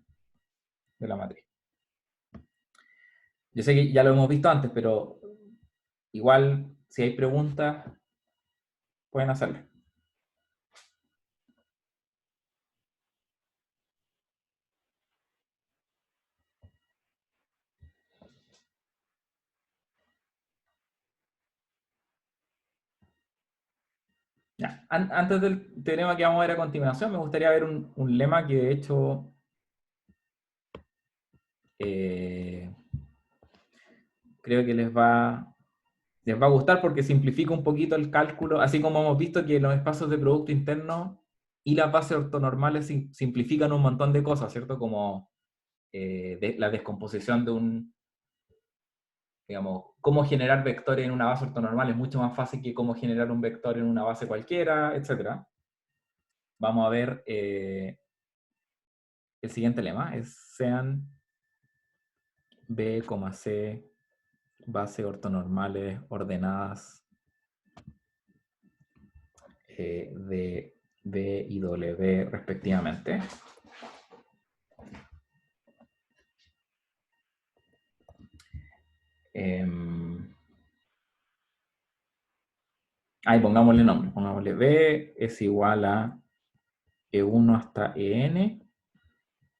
matriz. Yo sé que ya lo hemos visto antes, pero igual, si hay preguntas, pueden hacerlo. Ya. Antes del teorema que vamos a ver a continuación, me gustaría ver un lema que de hecho creo que les va a gustar porque simplifica un poquito el cálculo, así como hemos visto que los espacios de producto interno y las bases ortonormales simplifican un montón de cosas, ¿cierto? Como la descomposición de digamos, cómo generar vectores en una base ortonormal es mucho más fácil que cómo generar un vector en una base cualquiera, etc. Vamos a ver el siguiente lema, sean B, C bases ortonormales ordenadas de B y W respectivamente. Ahí pongámosle nombre, pongámosle B es igual a E1 hasta EN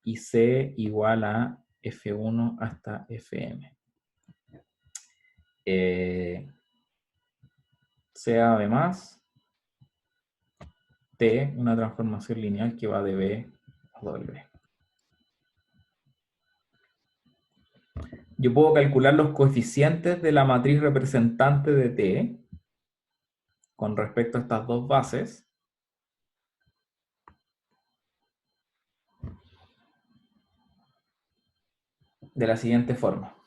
y C igual a F1 hasta Fm. Sea además T una transformación lineal que va de B a W. Yo puedo calcular los coeficientes de la matriz representante de T con respecto a estas dos bases. De la siguiente forma.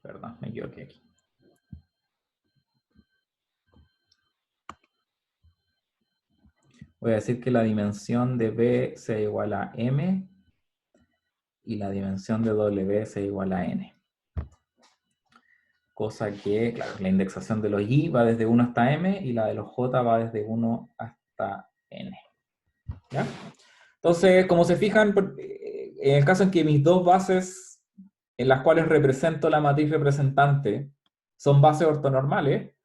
Perdón, me equivoqué aquí. Voy a decir que la dimensión de B sea igual a M y la dimensión de W sea igual a N. Cosa que, claro, la indexación de los I va desde 1 hasta M y la de los J va desde 1 hasta N. ¿Ya? Entonces, como se fijan, en el caso en que mis dos bases en las cuales represento la matriz representante son bases ortonormales,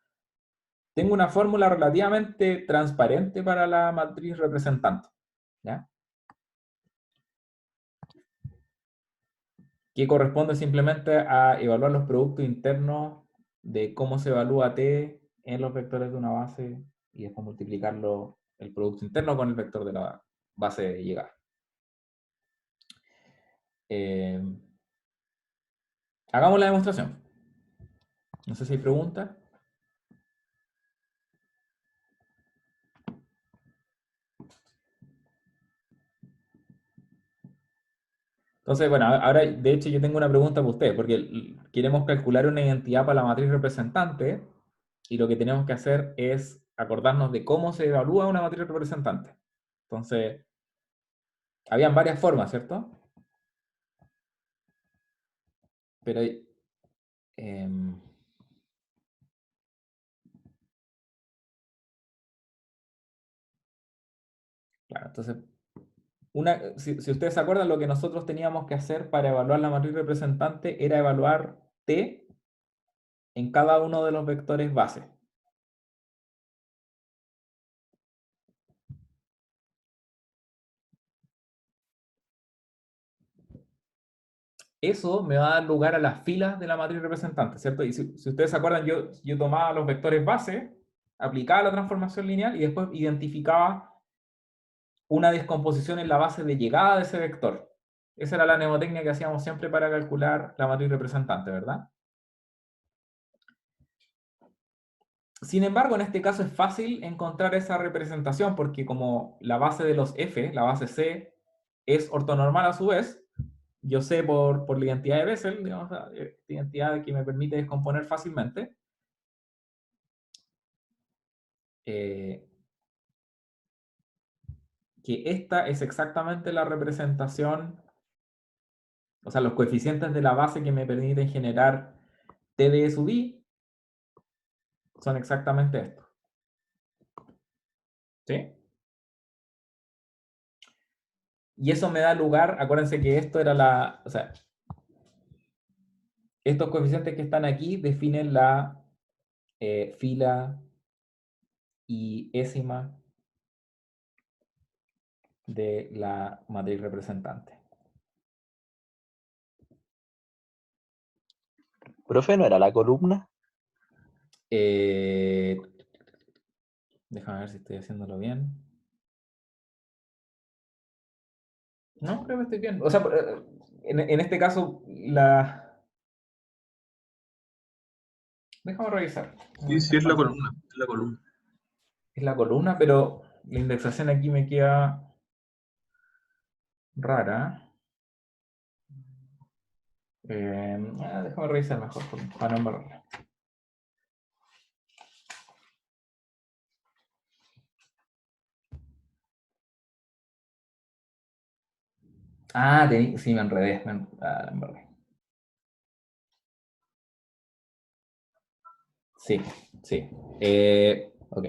tengo una fórmula relativamente transparente para la matriz representante, ¿ya? Que corresponde simplemente a evaluar los productos internos de cómo se evalúa T en los vectores de una base y después multiplicarlo el producto interno con el vector de la base de llegada. Hagamos la demostración. No sé si hay preguntas. Entonces, bueno, ahora de hecho yo tengo una pregunta para usted, porque queremos calcular una identidad para la matriz representante y lo que tenemos que hacer es acordarnos de cómo se evalúa una matriz representante. Entonces, habían varias formas, ¿cierto? Pero, claro, entonces, si ustedes se acuerdan, lo que nosotros teníamos que hacer para evaluar la matriz representante era evaluar T en cada uno de los vectores base. Eso me va a dar lugar a las filas de la matriz representante, ¿cierto? Y si ustedes se acuerdan, yo tomaba los vectores base, aplicaba la transformación lineal y después identificaba una descomposición en la base de llegada de ese vector. Esa era la mnemotecnia que hacíamos siempre para calcular la matriz representante, ¿verdad? Sin embargo, en este caso es fácil encontrar esa representación porque como la base de los F, la base C, es ortonormal a su vez, yo sé por la identidad de Bessel, digamos, la identidad que me permite descomponer fácilmente, que esta es exactamente la representación, o sea, los coeficientes de la base que me permiten generar T de sub I son exactamente estos. ¿Sí? Y eso me da lugar, acuérdense que esto era la, o sea, estos coeficientes que están aquí definen la fila y ésima de la matriz representante. Profe, ¿no era la columna? Déjame ver si estoy haciéndolo bien. No, creo que estoy bien. O sea, en este caso, déjame revisar. Sí, sí, es la columna. Es la columna. Es la columna, pero la indexación aquí me queda rara. Déjame revisar mejor para no embarrarla. Ah, sí, me enredé. La embarré. Sí, sí. Ok.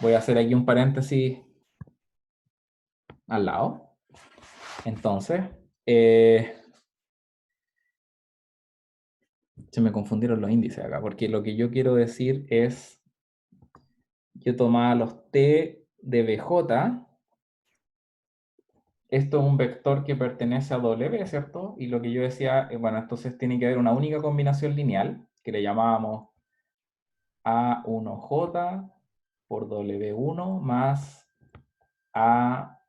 Voy a hacer aquí un paréntesis al lado. Entonces, se me confundieron los índices acá, porque lo que yo quiero decir es, yo tomaba los T de BJ, esto es un vector que pertenece a W, ¿cierto? Y lo que yo decía, bueno, entonces tiene que haber una única combinación lineal, que le llamábamos A1J por W1 más AMJ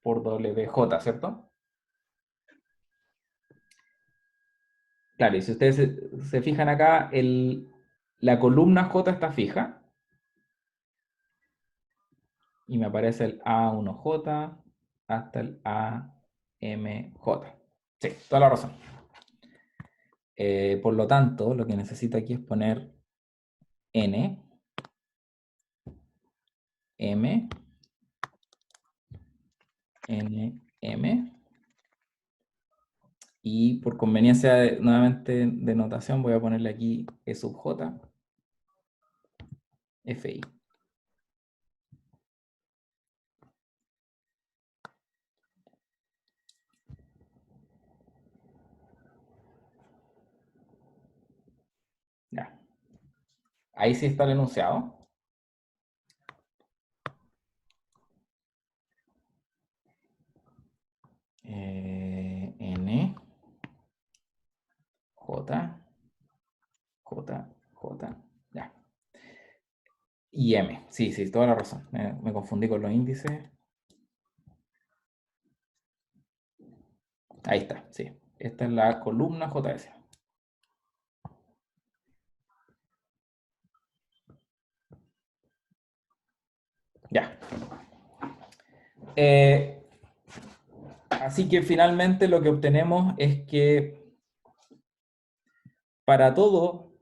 por WJ, ¿cierto? Claro, y si ustedes se fijan acá, la columna J está fija, y me aparece el A1J hasta el AMJ. Sí, toda la razón. Por lo tanto, lo que necesito aquí es poner N, M, N, M, y por conveniencia nuevamente de notación voy a ponerle aquí E sub J, FI. Ya. Ahí sí está el enunciado. N, J, J, J, ya. Y M, sí, sí, toda la razón. Me confundí con los índices. Ahí está, sí. Esta es la columna JS. Ya. Así que finalmente lo que obtenemos es que para todo,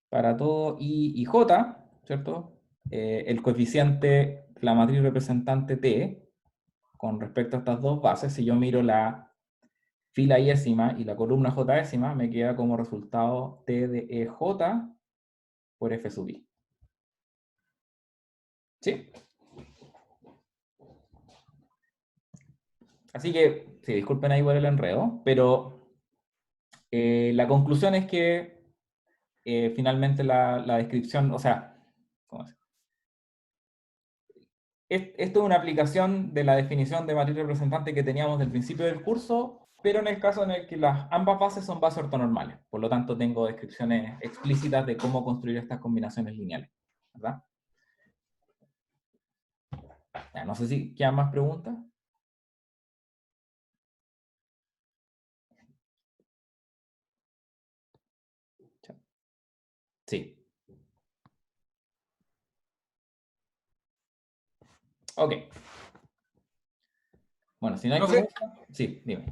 para todo I y J, ¿cierto? El coeficiente de la matriz representante T, con respecto a estas dos bases, si yo miro la fila iésima y la columna jésima, me queda como resultado T de EJ por F sub I. ¿Sí? Así que, sí, disculpen ahí por el enredo, pero la conclusión es que finalmente la descripción, o sea, ¿cómo es? Esto es una aplicación de la definición de matriz representante que teníamos del principio del curso, pero en el caso en el que ambas bases son bases ortonormales. Por lo tanto, tengo descripciones explícitas de cómo construir estas combinaciones lineales, ¿verdad? Ya, no sé si quedan más preguntas. Sí. Ok. Bueno, si no hay Profe, preguntas, sí, dime.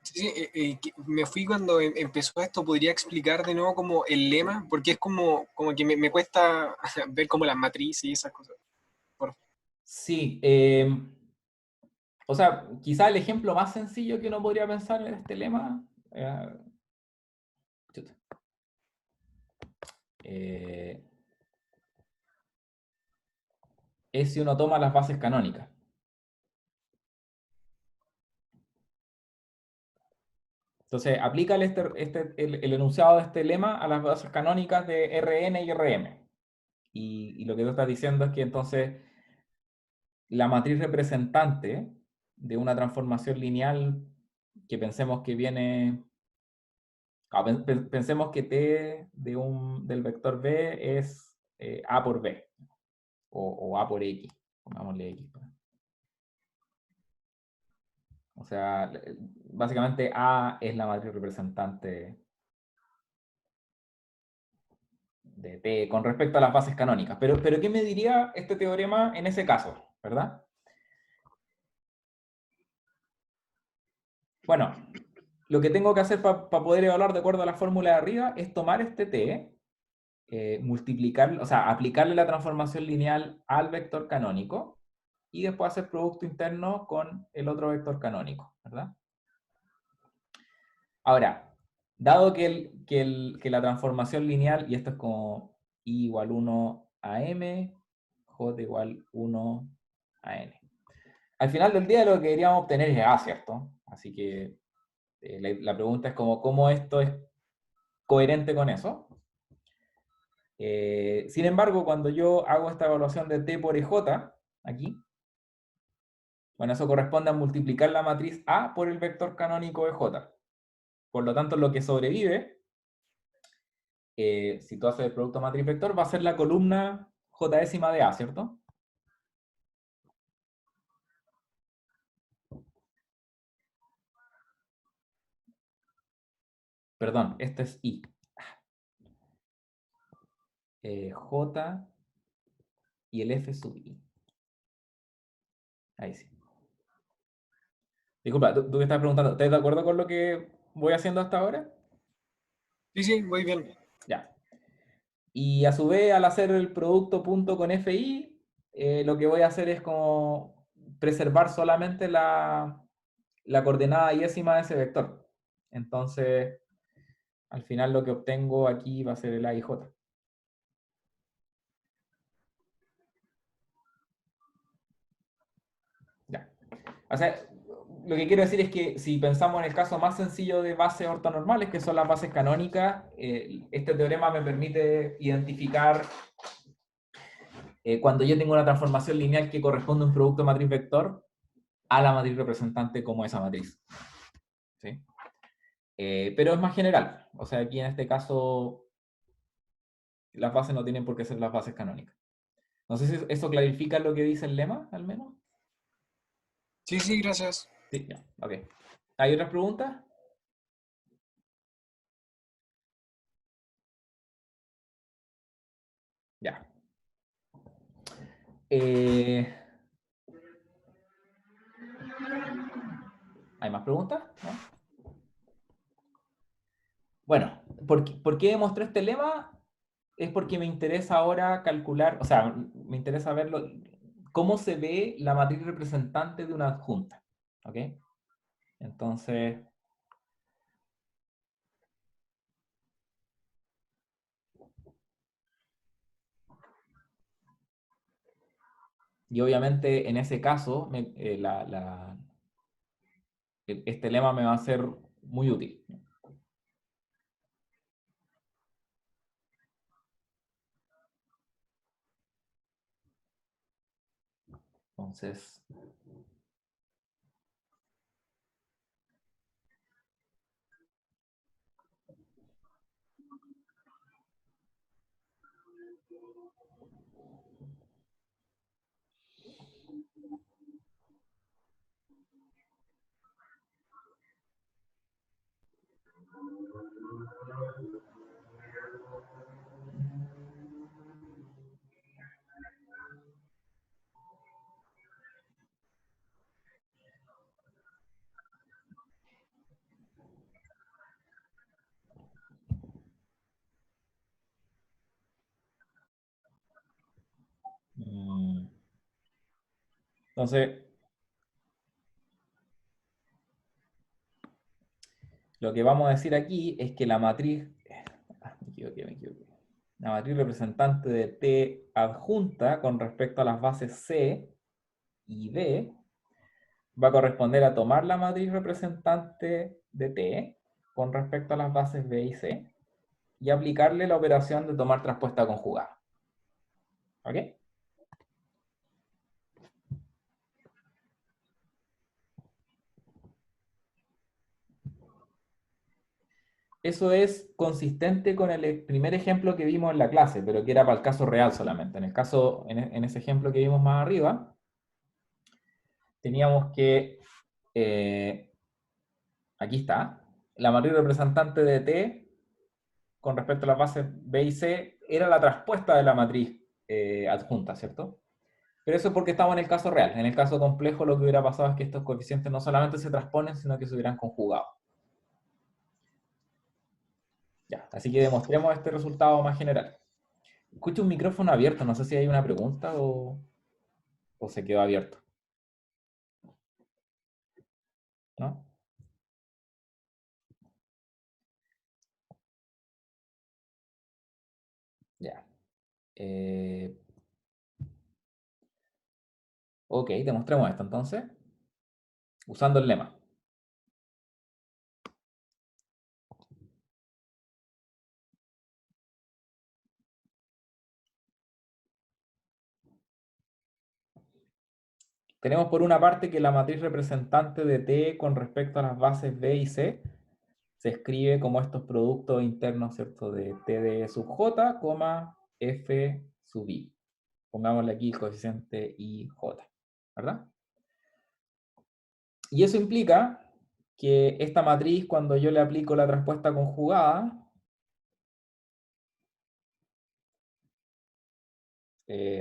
sí, me fui cuando empezó esto, ¿podría explicar de nuevo como el lema? Porque es como que me cuesta ver como las matrices y esas cosas. Sí, o sea, quizá el ejemplo más sencillo que uno podría pensar en este lema chuta. Es si uno toma las bases canónicas. Entonces, aplícale el enunciado de este lema a las bases canónicas de Rn y Rm. Y lo que tú estás diciendo es que entonces la matriz representante de una transformación lineal que pensemos que viene... Pensemos que T del vector B es A por B, o A por X, pongámosle X. O sea, básicamente A es la matriz representante de T con respecto a las bases canónicas. Pero ¿qué me diría este teorema en ese caso? ¿Verdad? Bueno, lo que tengo que hacer para poder evaluar de acuerdo a la fórmula de arriba es tomar este T, multiplicar, o sea, aplicarle la transformación lineal al vector canónico y después hacer producto interno con el otro vector canónico, ¿verdad? Ahora, dado que la transformación lineal, y esto es como I igual 1 a M, J igual 1 a N. Al final del día lo que queríamos obtener es A, ¿cierto? Así que la pregunta es como, ¿cómo esto es coherente con eso? Sin embargo, cuando yo hago esta evaluación de T por EJ, aquí, bueno, eso corresponde a multiplicar la matriz A por el vector canónico EJ. Por lo tanto, lo que sobrevive, si tú haces el producto matriz-vector, va a ser la columna J de A, ¿cierto? Perdón, este es I. J y el F sub I. Ahí sí. Disculpa, tú que estás preguntando, ¿estás de acuerdo con lo que voy haciendo hasta ahora? Sí, sí, muy bien. Ya. Y a su vez, al hacer el producto punto con FI, lo que voy a hacer es como preservar solamente la coordenada iésima de ese vector. Entonces, al final lo que obtengo aquí va a ser el A y J. Ya. O sea, lo que quiero decir es que si pensamos en el caso más sencillo de bases ortonormales, que son las bases canónicas, este teorema me permite identificar cuando yo tengo una transformación lineal que corresponde a un producto matriz vector a la matriz representante como esa matriz. ¿Sí? Pero es más general. O sea, aquí en este caso las bases no tienen por qué ser las bases canónicas. No sé si eso clarifica lo que dice el lema, al menos. Sí, sí, gracias. Sí, ya, ok. ¿Hay otras preguntas? Ya. ¿Hay más preguntas? ¿No? Bueno, ¿por qué demostré este lema? Es porque me interesa ahora calcular, o sea, me interesa verlo, cómo se ve la matriz representante de una adjunta. ¿Ok? Entonces, y obviamente en ese caso, este lema me va a ser muy útil. Entonces, mm, entonces, lo que vamos a decir aquí es que la matriz, me equivoqué. La matriz representante de T adjunta con respecto a las bases C y D va a corresponder a tomar la matriz representante de T con respecto a las bases B y C y aplicarle la operación de tomar traspuesta conjugada. ¿Ok? Eso es consistente con el primer ejemplo que vimos en la clase, pero que era para el caso real solamente. En ese ejemplo que vimos más arriba, teníamos que, aquí está, la matriz representante de T con respecto a las bases B y C era la traspuesta de la matriz adjunta, ¿cierto? Pero eso es porque estamos en el caso real. En el caso complejo lo que hubiera pasado es que estos coeficientes no solamente se transponen, sino que se hubieran conjugado. Ya, así que demostremos este resultado más general. Escucho un micrófono abierto, no sé si hay una pregunta o se quedó abierto. ¿No? Ya. Ok, demostremos esto entonces, usando el lema. Tenemos por una parte que la matriz representante de T con respecto a las bases B y C se escribe como estos productos internos, ¿cierto? De T de sub J, F sub I. Pongámosle aquí el coeficiente IJ, ¿verdad? Y eso implica que esta matriz, cuando yo le aplico la traspuesta conjugada,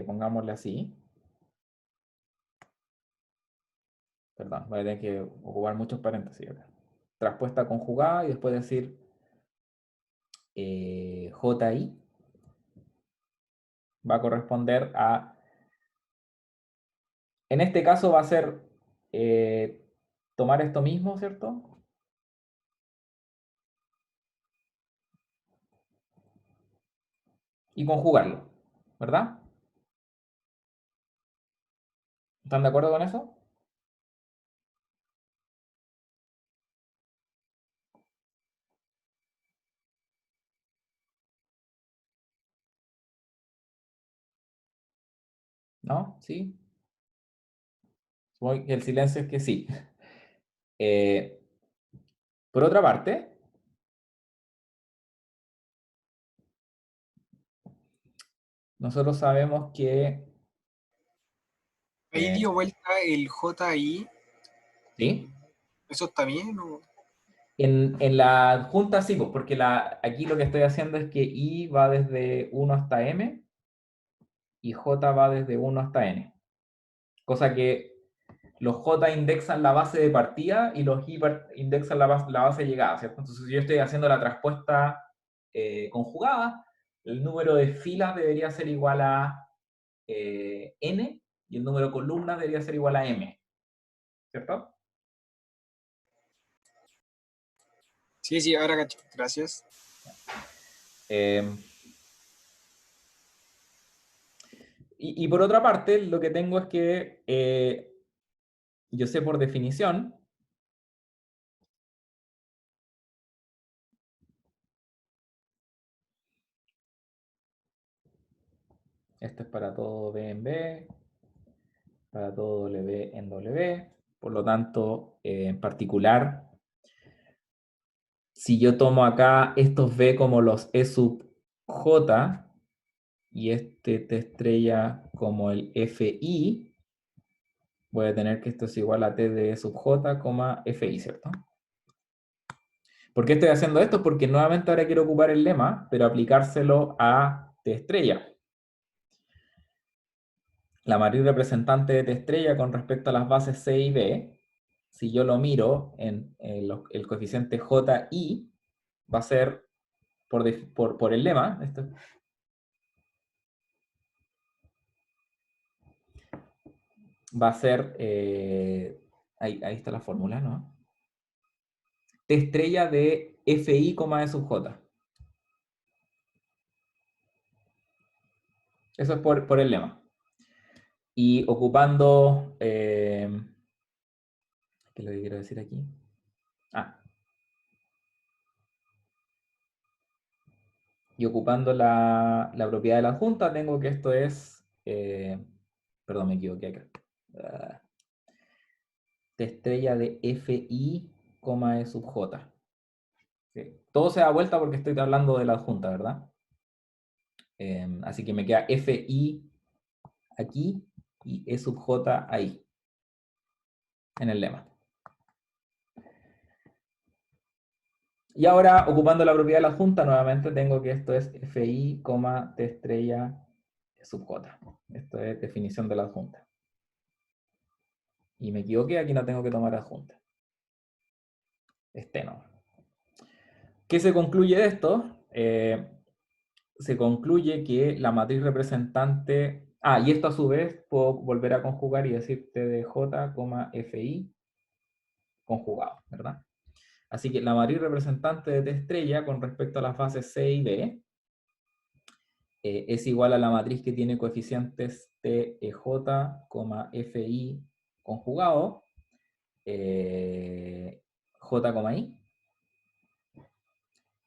pongámosle así, perdón, voy a tener que ocupar muchos paréntesis acá. Traspuesta conjugada y después decir JI va a corresponder a, en este caso va a ser tomar esto mismo, ¿cierto? Y conjugarlo, ¿verdad? ¿Están de acuerdo con eso? ¿No? ¿Sí? Supongo que el silencio es que sí. Por otra parte, nosotros sabemos que... Ahí dio vuelta el JI. ¿Sí? ¿Eso está bien? ¿O? En la adjunta sí, pues, porque aquí lo que estoy haciendo es que I va desde 1 hasta M y J va desde 1 hasta N. Cosa que los J indexan la base de partida y los I indexan la base de llegada, ¿cierto? Entonces, si yo estoy haciendo la traspuesta conjugada, el número de filas debería ser igual a N y el número de columnas debería ser igual a M, ¿cierto? Sí, ahora cacho. Gracias. Y por otra parte, lo que tengo es que yo sé por definición esto es para todo B en B, para todo W en W. Por lo tanto, en particular, si yo tomo acá estos B como los E sub J y este T estrella como el FI, voy a tener que esto es igual a T de E sub J, FI, ¿cierto? ¿Por qué estoy haciendo esto? Porque nuevamente ahora quiero ocupar el lema, pero aplicárselo a T estrella. La matriz representante de T estrella con respecto a las bases C y B, si yo lo miro en el coeficiente JI, va a ser por el lema, va a ser, ahí está la fórmula, ¿no? T estrella de FI, E sub J. Eso es por el lema. Y ocupando, ¿qué es lo que quiero decir aquí? Y ocupando la propiedad de la adjunta, tengo que esto es, perdón, me equivoqué acá. T estrella de FI, E sub J. ¿Sí? Todo se da vuelta porque estoy hablando de la adjunta, ¿verdad? Así que me queda FI aquí y E sub J ahí, en el lema. Y ahora, ocupando la propiedad de la adjunta, nuevamente tengo que esto es FI, T estrella E sub J. Esto es definición de la adjunta. Y me equivoqué, aquí no tengo que tomar adjunta. No. ¿Qué se concluye de esto? Se concluye que la matriz representante... y esto a su vez puedo volver a conjugar y decir T de J, FI conjugado, ¿verdad? Así que la matriz representante de T estrella con respecto a las bases C y B es igual a la matriz que tiene coeficientes TEJ, FI conjugado, J, I.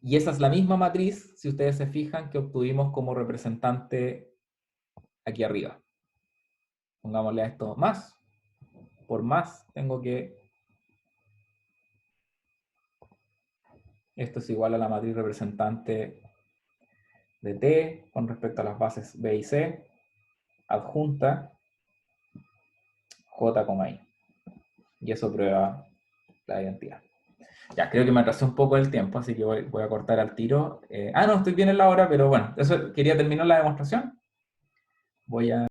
Y esa es la misma matriz, si ustedes se fijan, que obtuvimos como representante aquí arriba. Pongámosle a esto más. Por más tengo que... Esto es igual a la matriz representante de T con respecto a las bases B y C, adjunta J, I. Y eso prueba la identidad. Ya, creo que me atrasé un poco el tiempo, así que voy a cortar al tiro. No, estoy bien en la hora, pero bueno, eso quería terminar la demostración. Voy a...